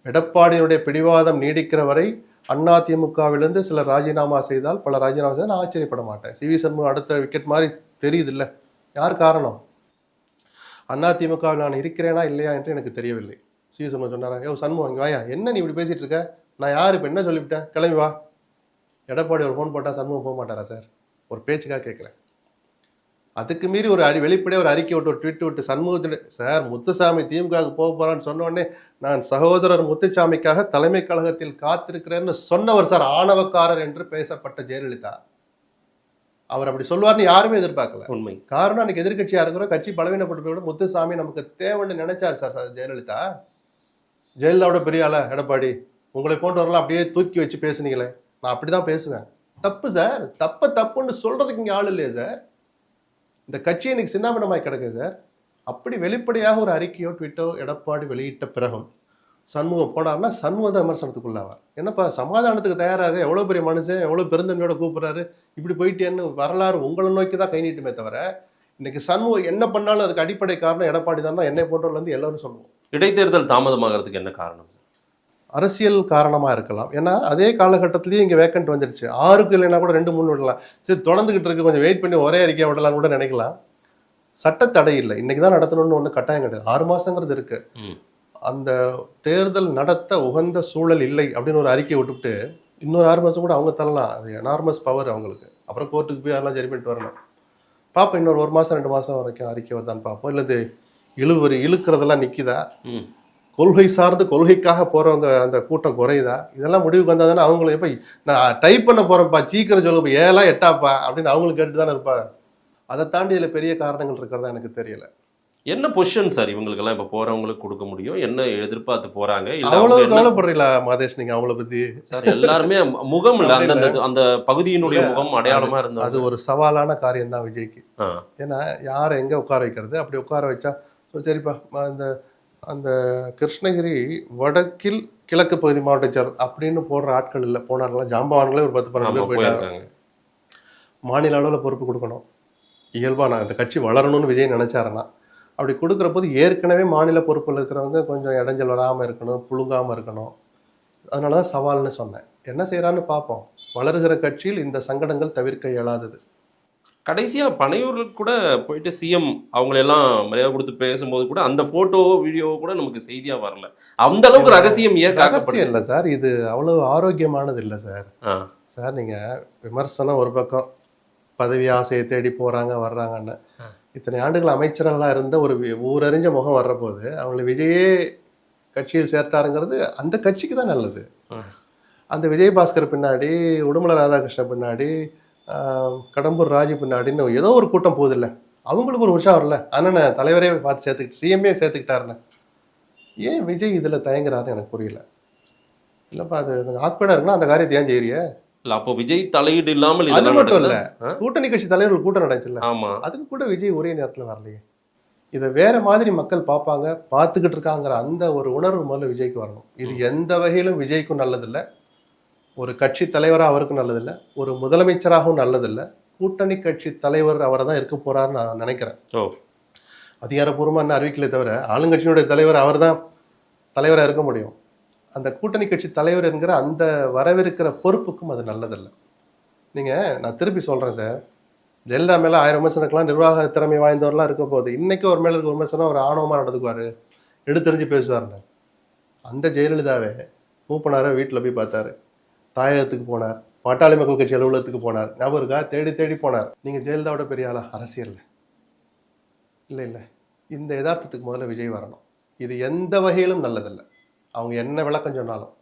எடப்பாடியினுடைய பிடிவாதம் நீடிக்கிற வரை அதிமுகவிலிருந்து சிலர் ராஜினாமா செய்தால், பல ராஜினாமா செய்தால் நான் ஆச்சரியப்பட மாட்டேன். சிவி சண்முகம் அடுத்த விக்கெட் மாதிரி தெரியுது இல்லை? யார் காரணம்? அதிமுகவில் நான் இருக்கிறேனா இல்லையா என்று எனக்கு தெரியவில்லை. சிவி சண்முகம் சொன்னாரா, யோ சண்முகம் இங்கே வாயா, என்ன நீ இப்படி பேசிட்டு இருக்க, நான் யார் இப்போ என்ன சொல்லிவிட்டேன், கிளம்பி வா. எடப்பாடி ஒரு ஃபோன் போட்டால் சண்முகம் போக மாட்டாரா சார்? ஒரு பேச்சுக்காக கேட்குறேன். அதுக்கு மீறி ஒரு வெளிப்படையாக ஒரு அறிக்கை விட்டு, ஒரு ட்வீட் விட்டு, சண்முகத்தின் சார் முத்துசாமி திமுகவுக்கு போக போகிறான்னு சொன்ன உடனே நான் சகோதரர் முத்துசாமிக்காக தலைமை கழகத்தில் காத்திருக்கிறேன்னு சொன்னவர் சார் ஆணவக்காரர் என்று பேசப்பட்ட ஜெயலலிதா. அவர் அப்படி சொல்லுவார்னு யாருமே எதிர்பார்க்கல. உண்மை. காரணம் அன்னைக்கு எதிர்கட்சியா இருக்கிறோம், கட்சி பலவீனப்பட்டு போய் முத்துசாமி நமக்கு தேவைன்னு நினைச்சார் சார் ஜெயலலிதா. ஜெயலலிதாவோட பெரிய ஆளா எடப்பாடி, உங்களை போன்று வரலாம் அப்படியே தூக்கி வச்சு பேசுனீங்களே, நான் அப்படிதான் பேசுவேன். தப்பு சார், தப்புன்னு சொல்றதுக்கு இங்கே ஆள் இல்லையே சார். இந்த கட்சி இன்னைக்கு சின்னாபின்னமாய் கிடக்கு சார். அப்படி வெளிப்படையாக ஒரு அறிக்கையோ ட்விட்டோ எடப்பாடி வெளியிட்ட பிறகும் சண்முகம் போனார்னா சண்முகம் தான் விமர்சனத்துக்குள்ளாவார். என்னப்பா சமாதானத்துக்கு தயாராக, எவ்வளோ பெரிய மனுஷன், எவ்வளோ பெருந்தன்மையோட கூப்பிட்றாரு, இப்படி போயிட்டேன்னு வரலாறு உங்களை நோக்கி தான் கை நீட்டுமே தவிர, இன்னைக்கு சண்முகம் என்ன பண்ணாலும் அதுக்கு அடிப்படை காரணம் எடப்பாடி தான், என்னை போன்றவர்லேருந்து எல்லாரும் சொல்லுவோம். இடைத்தேர்தல் தாமதமாகிறதுக்கு என்ன காரணம் சார்? அரசியல் காரணமாக இருக்கலாம். ஏன்னா அதே காலகட்டத்திலேயே இங்கே வேக்கண்ட் வந்துடுச்சு. 6க்கு இல்லைன்னா கூட 2-3 விடலாம். சரி தொடர்ந்துகிட்டு இருக்கு, கொஞ்சம் வெயிட் பண்ணி ஒரே அறிக்கையை விடலான்னு கூட நினைக்கலாம். சட்டத்தடை இல்லை, இன்னைக்கு தான் நடத்தணும்னு ஒன்று கட்டாயம் கிடையாது. 6 மாதங்கிறது இருக்கு. அந்த தேர்தல் நடத்த உகந்த சூழல் இல்லை அப்படின்னு ஒரு அறிக்கை விட்டுவிட்டு இன்னொரு 6 மாதம் கூட அவங்க தரலாம். அது எனார்மஸ் பவர் அவங்களுக்கு. அப்புறம் கோர்ட்டுக்கு போய் அதெல்லாம் சரி பண்ணிட்டு வரணும். பார்ப்போம், இன்னொரு 1 மாதம் 2 மாதம் வரைக்கும் அறிக்கை வருதான்னு பார்ப்போம். இல்லை இது இழுக்கிறதெல்லாம் நிற்கிதா, கொள்கை சார்ந்து கொள்கைக்காக போறவங்க அந்த கூட்டம் குறையுதா, இதெல்லாம் முடிவுக்கு வந்தா தானே அவங்களும் எப்ப நான் டைப் பண்ண போறேன்ப்பா சீக்கிரம் சொல்லுப்பா 7 8 அப்படின்னு அவங்களுக்கு கேட்டு தானே இருப்பாங்க. அதை தாண்டி இதுல பெரிய காரணங்கள் இருக்கிறதா எனக்கு தெரியல. என்ன பொசிஷன் சார் இவங்களுக்கெல்லாம் இப்போ போறவங்களுக்கு கொடுக்க முடியும்? என்ன எதிர்பார்த்து போறாங்க? அவ்வளவு கவலைப்படுறீங்களா மாதேஷ் நீங்க அவங்கள பத்தி? சார் எல்லாருமே முகம் இல்ல, அந்த பகுதியினுடைய முகம் அடையாளமா இருந்தது. அது ஒரு சவாலான காரியம் தான் விஜய்க்கு. ஏன்னா யாரை எங்க உட்கார வைக்கிறது, அப்படி உட்கார வச்சா சரிப்பா அந்த கிருஷ்ணகிரி வடக்கில் கிழக்கு பகுதி மாவட்டச்சார் அப்படின்னு போடுற ஆட்கள் இல்லை. போனார்களாம் ஜாம்பவான்களே ஒரு 10-12 பேர் போயிட்டாங்க. மாநில அளவில் பொறுப்பு கொடுக்கணும். இயல்பா நான் அந்த கட்சி வளரணும்னு விஜய் நினைச்சாருன்னா அப்படி கொடுக்குற போது ஏற்கனவே மாநில பொறுப்பில் இருக்கிறவங்க கொஞ்சம் இடைஞ்சல் வராமல் இருக்கணும், புழுங்காமல் இருக்கணும். அதனால தான் சவால்னு சொன்னேன். என்ன செய்யறான்னு பார்ப்போம். வளருகிற கட்சியில் இந்த சங்கடங்கள் தவிர்க்க இயலாதது. கடைசியாக பனையூருக்கு கூட போயிட்டு சிஎம் அவங்களெல்லாம் மரியாதை கொடுத்து பேசும்போது கூட அந்த ஃபோட்டோ வீடியோ கூட நமக்கு செய்தியாக வரல. அந்த அளவுக்கு ரகசியம் ஏன் ரகசியம் காக்கப்படுது? இல்லை சார், இது அவ்வளவு ஆரோக்கியமானது இல்லை சார். ஆ, சார் நீங்கள் விமர்சனம் ஒரு பக்கம், பதவி ஆசையை தேடி போகிறாங்க வர்றாங்கன்னு, இத்தனை ஆண்டுகள் அமைச்சரெல்லாம் இருந்த ஒரு ஊரறிஞ்ச முகம் வர்ற போது அவங்களை விஜயே கட்சியில் சேர்த்தாருங்கிறது அந்த கட்சிக்கு தான் நல்லது. அந்த விஜயபாஸ்கர் பின்னாடி, உடுமலை ராதாகிருஷ்ணன் பின்னாடி, கடம்பூர் ராஜு பின்னாடின்னு ஏதோ ஒரு கூட்டம் போகுதில்ல, அவங்களுக்கு ஒரு உற்சாகம் வரல. அண்ணனை தலைவரே பார்த்து சேர்த்துக்கிட்டு சிஎம்ஏ சேர்த்துக்கிட்டாருன்னு ஏன் விஜய் இதில் தயங்குறாருன்னு எனக்கு புரியல. இல்லைப்பா, அது ஆக்பேடாக இருக்குன்னா அந்த காரியத்தை ஏன் செய்யறிய? இல்லை அப்போ விஜய் தலையீடு இல்லாமல் அது இதெல்லாம் மட்டும் நடக்குதா? இல்ல, கூட்டணி கட்சி தலைவர்கள் கூட்டம் நடந்துச்சுல்ல, ஆமா. அதுக்கு கூட விஜய் ஒரே நேரத்தில் வரலையே. இதை வேற மாதிரி மக்கள் பார்ப்பாங்க, பார்த்துக்கிட்டு இருக்காங்கிற அந்த ஒரு உணர்வு முதல்ல விஜய்க்கு வரணும். இது எந்த வகையிலும் விஜய்க்கும் நல்லதில்லை, ஒரு கட்சி தலைவராக அவருக்கும் நல்லதில்லை, ஒரு முதலமைச்சராகவும் நல்லதில்லை. கூட்டணி கட்சி தலைவர் அவரை தான் இருக்க போறாருன்னு நான் நினைக்கிறேன். ஓ, அதிகாரப்பூர்வமாக என்ன அறிவிக்கலே தவிர ஆளுங்கட்சியினுடைய தலைவர் அவர் தான் தலைவராக இருக்க முடியும். அந்த கூட்டணி கட்சி தலைவர் என்கிற அந்த வரவிருக்கிற பொறுப்புக்கும் அது நல்லதில்லை. நான் திருப்பி சொல்கிறேன் சார், ஜெயலலிதா மேலே 1000 விமர்சனக்கெல்லாம் நிர்வாக திறமை வாய்ந்தவரெலாம் இருக்க போகுது. இன்னைக்கு ஒரு மேலே இருக்க விமர்சனம் ஒரு ஆணவமாக நடந்துக்குவார், எடுத்தெறிஞ்சு பேசுவார்னு. அந்த ஜெயலலிதாவே மூப்பனாரை வீட்டில் போய் பார்த்தாரு, தாயகத்துக்கு போனார், பாட்டாளி மக்கள் கட்சி அலுவலகத்துக்கு போனார், ஞாபகம் இருக்கா? தேடி தேடி போனார். நீங்கள் ஜெயலலிதாவோட பெரிய ஆளா அரசியலில்? இல்லை இல்லை, இந்த யதார்த்தத்துக்கு முதல்ல விஜய் வரணும். இது எந்த வகையிலும் நல்லதில்லை. அவங்க என்ன விளக்கம் சொன்னாலும்,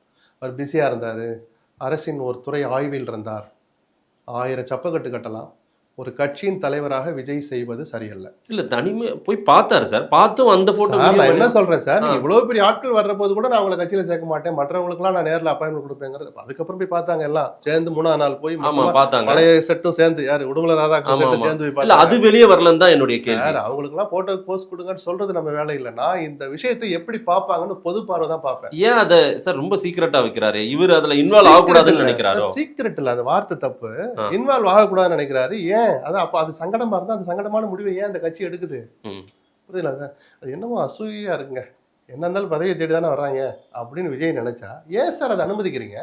அவர் பிஸியாக இருந்தார், அரசின் ஒரு துறை ஆய்வில் இருந்தார், 1000 சப்பக்கட்டு கட்டலாம். ஒரு கட்சியின் தலைவராக விஜய் செய்வது சரியல்ல. இல்ல தனிமை போய் பார்த்தாரு சார், பார்த்தும் அந்த போட்டோ நான் என்ன சொல்றேன் சார், நீங்க இவ்வளவு பெரிய ஆட்கள் வர்ற போது கூட நான் அவங்களை கட்சியில சேர்க்க மாட்டேன், மற்றவங்களுக்குலாம் நான் நேரில் அப்பாயின்மெண்ட் கொடுப்பேங்கிறது. அதுக்கப்புறம் போய் பார்த்தாங்க, எல்லாம் சேர்ந்து 3ஆம் நாள் போய் பார்த்தாங்க. பழைய செட்டும் சேர்ந்து, யாரு உடுமலை ராதாகிருஷ்ணன் சேர்ந்து போய் பார்த்தாங்க. அது வெளியே வரலன்னு தான் என்னுடைய கேள்வி. அவங்களுக்கு எல்லாம் போட்டோ போஸ்ட் கொடுங்கன்னு சொல்றது நம்ம வேலை இல்லை. நான் இந்த விஷயத்தை எப்படி பார்ப்பாங்கன்னு பொது பார்வை தான் பார்ப்பேன். ஏன் அதை சார் ரொம்ப சீக்கிரட்டா வைக்கிறாரு? இவர் அதுல இன்வால்வ் ஆகக்கூடாதுன்னு நினைக்கிறாரோ? சீக்கிரட் இல்ல, அந்த வார்த்தை தப்பு. இன்வால்வ் ஆகக்கூடாதுன்னு நினைக்கிறாரு. ஏன் அது அப்ப அது சங்கடமா இருந்தா அந்த சங்கடமான முடிவை ஏன் அந்த கட்சி எடுக்குது? புரியல, அது என்னமோ அசூயா இருக்குங்க. என்ன இருந்தாலும் பதவியை தேடி தானே வர்றாங்க அப்படின்னு விஜய் நினைச்சா ஏன் சார் அதை அனுமதிக்கிறீங்க?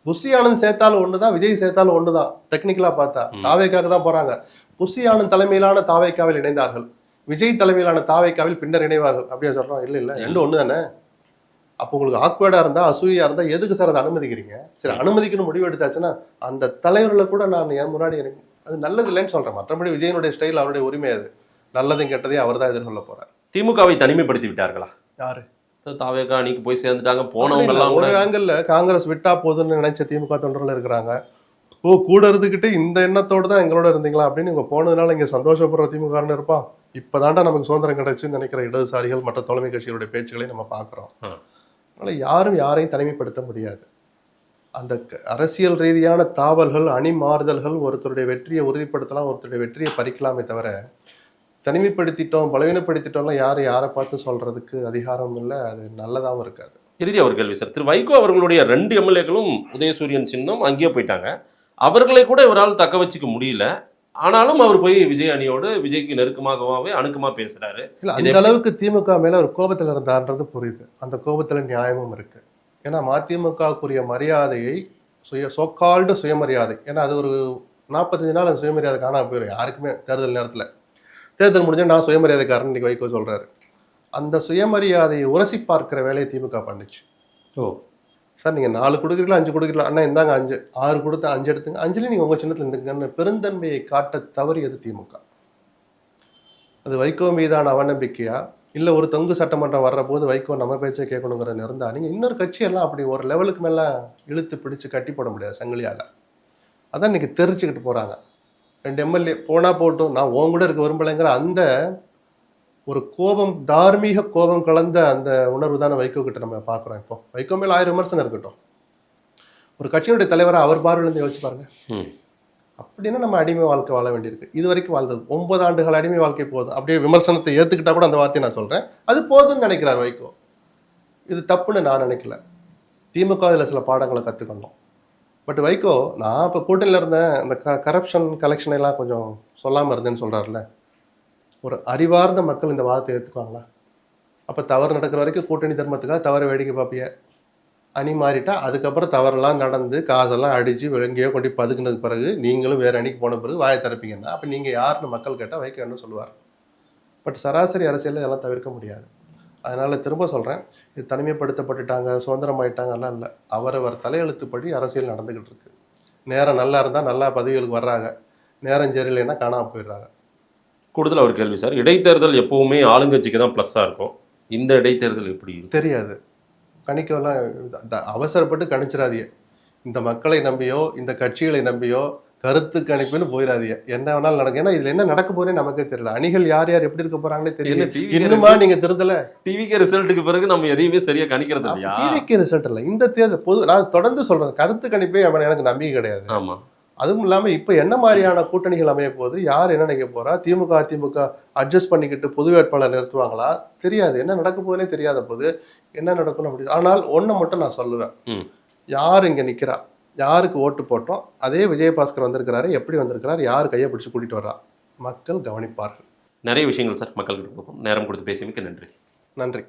புஷி ஆனந்த் சேர்த்தாலும் ஒண்ணுதான், விஜய் சேர்த்தாலும் ஒண்ணுதான். டெக்னிக்கலா பார்த்தா தாவேக்காக தான் போறாங்க. புஷி ஆனந்த் தலைமையிலான தாவேக்காவில் இணைந்தார்கள், விஜய் தலைமையிலான தாவேக்காவில் பின்னர் இணைவார்கள் அப்படியே சொல்றோம். இல்ல இல்ல, ரெண்டும் ஒண்ணு தானே. அப்போ உங்களுக்கு ஆக்வேர்டா இருந்தா, அசூயா இருந்தா எதுக்கு சார் அதை அனுமதிக்கிறீங்க? சரி, அனுமதிக்கணும் முடிவு எடுத்தாச்சுன்னா அந்த தலைவர்களை கூட நான் என் முன்னாடி எனக்கு அது நல்லது இல்லைன்னு சொல்றேன். மற்றபடி விஜயனுடைய ஸ்டைல், அவருடைய உரிமை, அது நல்லதும் கெட்டதையும் அவர் தான் எதிர்கொள்ள போறார். திமுகவை தனிமைப்படுத்தி விட்டார்களா? யாரு? தாவேகா அன்னைக்கு போய் சேர்ந்துட்டாங்க, போனவங்க எல்லாம் ஒரு ஆங்கிள் காங்கிரஸ் விட்டா போதுன்னு நினைச்ச திமுக தொண்டர்கள் இருக்கிறாங்க. ஓ, கூட இருந்துகிட்டு இந்த எண்ணத்தோடு தான் எங்களோட இருந்தீங்களா அப்படின்னு இவங்க போனதுனால இங்க சந்தோஷப்படுற திமுக இருப்பா. இப்பதாண்டா நமக்கு சுதந்திரம் கிடைச்சுன்னு நினைக்கிற இடதுசாரிகள் மற்ற தலைமை கட்சிகளுடைய பேச்சுகளை நம்ம பாக்குறோம். அதனால யாரும் யாரையும் தனிமைப்படுத்த முடியாது. அந்த அரசியல் ரீதியான தாவல்கள், அணி மாறுதல்கள் ஒருத்தருடைய வெற்றியை உறுதிப்படுத்தலாம், ஒருத்தருடைய வெற்றியை பறிக்கலாமே தவிர தனிமைப்படுத்திட்டோம், பலவீனப்படுத்திட்டோம்லாம் யாரை பார்த்து சொல்றதுக்கு அதிகாரம் இல்லை. அது நல்லதாகவும் இருக்காது. இறுதி அவர் கேள்வி சார், திரு வைகோ அவர்களுடைய 2 எம்எல்ஏக்களும் உதயசூரியன் சின்னம் அங்கேயே போயிட்டாங்க. அவர்களை கூட இவரால் தக்க வச்சுக்க முடியல. ஆனாலும் அவர் போய் விஜய் அணியோடு விஜய்க்கு நெருக்கமாகவே அணுக்கமா பேசுறாரு. அந்த அளவுக்கு திமுக மேல ஒரு கோபத்துல இருந்தான்றது புரியுது. அந்த கோபத்துல நியாயமும் இருக்கு. ஏன்னா மதிமுகவுக்குரிய மரியாதையை சோக்கால்டு சுயமரியாதை, ஏன்னா அது ஒரு 45 நாள் அந்த சுயமரியாதை காணாம போயிடும் யாருக்குமே. தேர்தல் முடிஞ்சா நான் சுயமரியாதைக்காரன் இன்னைக்கு வைகோ சொல்றாரு. அந்த சுயமரியாதையை உரசி பார்க்கிற வேலையை திமுக பண்ணுச்சு. ஓ சார், நீங்க 4 கொடுக்குறீங்களா 5 கொடுக்குறீங்களா, அண்ணா இந்தாங்க 5, 6 கொடுத்து 5 எடுத்துங்க, 5ல நீங்க உங்க சின்னத்துல இருந்துங்கன்னு பெருந்தன்மையை காட்ட தவறியது திமுக. அது வைகோ மீதான அவநம்பிக்கையா, இல்ல ஒரு தொங்கு சட்டமன்றம் வர்ற போது வைகோ நம்ம பேச்சை கேட்கணுங்கிறது இருந்தா நீங்க இன்னொரு கட்சியெல்லாம் அப்படி ஒரு லெவலுக்கு மேல இழுத்து பிடிச்சு கட்டி போட முடியாது சங்கிலியால. அதான் இன்னைக்கு தெரிச்சுக்கிட்டு போறாங்க. 2 எம்எல்ஏ போனா போட்டும், நான் உன் கூட இருக்க விரும்பலைங்கிற அந்த ஒரு கோபம், தார்மீக கோபம் கலந்த அந்த உணர்வு தானே வைகோ கிட்ட நம்ம பாக்குறோம். இப்போ வைகோ மேல 1000 விமர்சனம் இருக்கட்டும், ஒரு கட்சியுடைய தலைவரை அவர் பார்வையிலிருந்து யோசிச்சு பாருங்க. அப்படின்னா நம்ம அடிமை வாழ்க்கை வாழ வேண்டியிருக்கு. இது வரைக்கும் வாழ்ந்தது 9 ஆண்டுகள் அடிமை வாழ்க்கை போதும். அப்படியே விமர்சனத்தை ஏத்துக்கிட்டா கூட அந்த வார்த்தையை நான் சொல்றேன், அது போதும்னு நினைக்கிறார் வைகோ. இது தப்புன்னு நான் நினைக்கல. திமுக இதுல சில பாடங்களை கத்துக்கணும். பட் வைகோ, நான் இப்போ கூட்டணியில் இருந்தேன், அந்த கரப்ஷன் கலெக்ஷன் எல்லாம் கொஞ்சம் சொல்லாமல் இருந்தேன்னு சொல்கிறாருல்ல, ஒரு அறிவார்ந்த மக்கள் இந்த வாதத்தை ஏற்றுக்குவாங்களா? அப்போ தவறு நடக்கிற வரைக்கும் கூட்டணி தர்மத்துக்காக தவறு வேடிக்கை பார்ப்பிய, அணி மாறிட்டா அதுக்கப்புறம் தவறெல்லாம் நடந்து காசெல்லாம் அடித்து எங்கேயோ கொண்டு போய் பதுக்குனதுக்கு பிறகு நீங்களும் வேறு அணிக்கு போன பிறகு வாயை திறப்பீங்கன்னா அப்போ நீங்கள் யாருன்னு மக்கள் கேட்டால் வைக்கணும்னு சொல்லுவார். பட் சராசரி அரசியலில் இதெல்லாம் தவிர்க்க முடியாது. அதனால் திரும்ப சொல்கிறேன், இது தனிமைப்படுத்தப்பட்டுட்டாங்க சுதந்திரமாயிட்டாங்க எல்லாம் இல்லை. அவரவர் தலையெழுத்துப்படி அரசியல் நடந்துக்கிட்டு இருக்கு. நேரம் நல்லா இருந்தால் நல்லா பதவிகளுக்கு வர்றாங்க, நேரம் சரியில்லைன்னா காணாமல் போயிடுறாங்க. கூடுதலாக ஒரு கேள்வி சார், இடைத்தேர்தல் எப்பவுமே ஆளுங்கட்சிக்கு தான் ப்ளஸ்ஸாக இருக்கும். இந்த இடைத்தேர்தல் எப்படி தெரியாது, கணிக்கெல்லாம் அவசரப்பட்டு கணிச்சிடாதீங்க. இந்த மக்களை நம்பியோ இந்த கட்சிகளை நம்பியோ கருத்து கணிப்புன்னு போயிடாதீங்க. என்ன வேணாலும் நடக்கும். ஏன்னா இதுல என்ன நடக்க போறேன்னு நமக்கே தெரியல. அணிகள் யார் யார் எப்படி இருக்க போறாங்கன்னே தெரியல. இன்னுமா நீங்க திருந்தல? டிவிகே ரிசல்ட்டுக்கு பிறகு நம்ம எதையுமே சரியா கணிக்கிறது இல்லையா? டிவிகே ரிசல்ட் இல்ல, இந்த தேர்தல் பொது நான் தொடர்ந்து சொல்றேன், கருத்து கணிப்பே எனக்கு நம்பிக்கை கிடையாது. ஆமா. அதுவும் இல்லாமல் இப்போ என்ன மாதிரியான கூட்டணிகள் அமைய போகுது, யார் என்ன நினைக்க போறா, திமுக அதிமுக அட்ஜஸ்ட் பண்ணிக்கிட்டு பொது வேட்பாளர் நிறுத்துவாங்களா தெரியாது. என்ன நடக்க போதுன்னே தெரியாத போது என்ன நடக்கணும் அப்படி. ஆனால் ஒன்று மட்டும் நான் சொல்லுவேன், யார் இங்கே நிற்கிறா, யாருக்கு ஓட்டு போட்டோம், அதே விஜயபாஸ்கர் வந்திருக்கிறாரு, எப்படி வந்திருக்கிறார், யார் கையை பிடிச்சி கூட்டிட்டு வர்றா, மக்கள் கவனிப்பார்கள். நிறைய விஷயங்கள் சார் மக்கள்கிட்ட கொடுப்போம். நேரம் கொடுத்து பேசியமைக்கு நன்றி. நன்றி.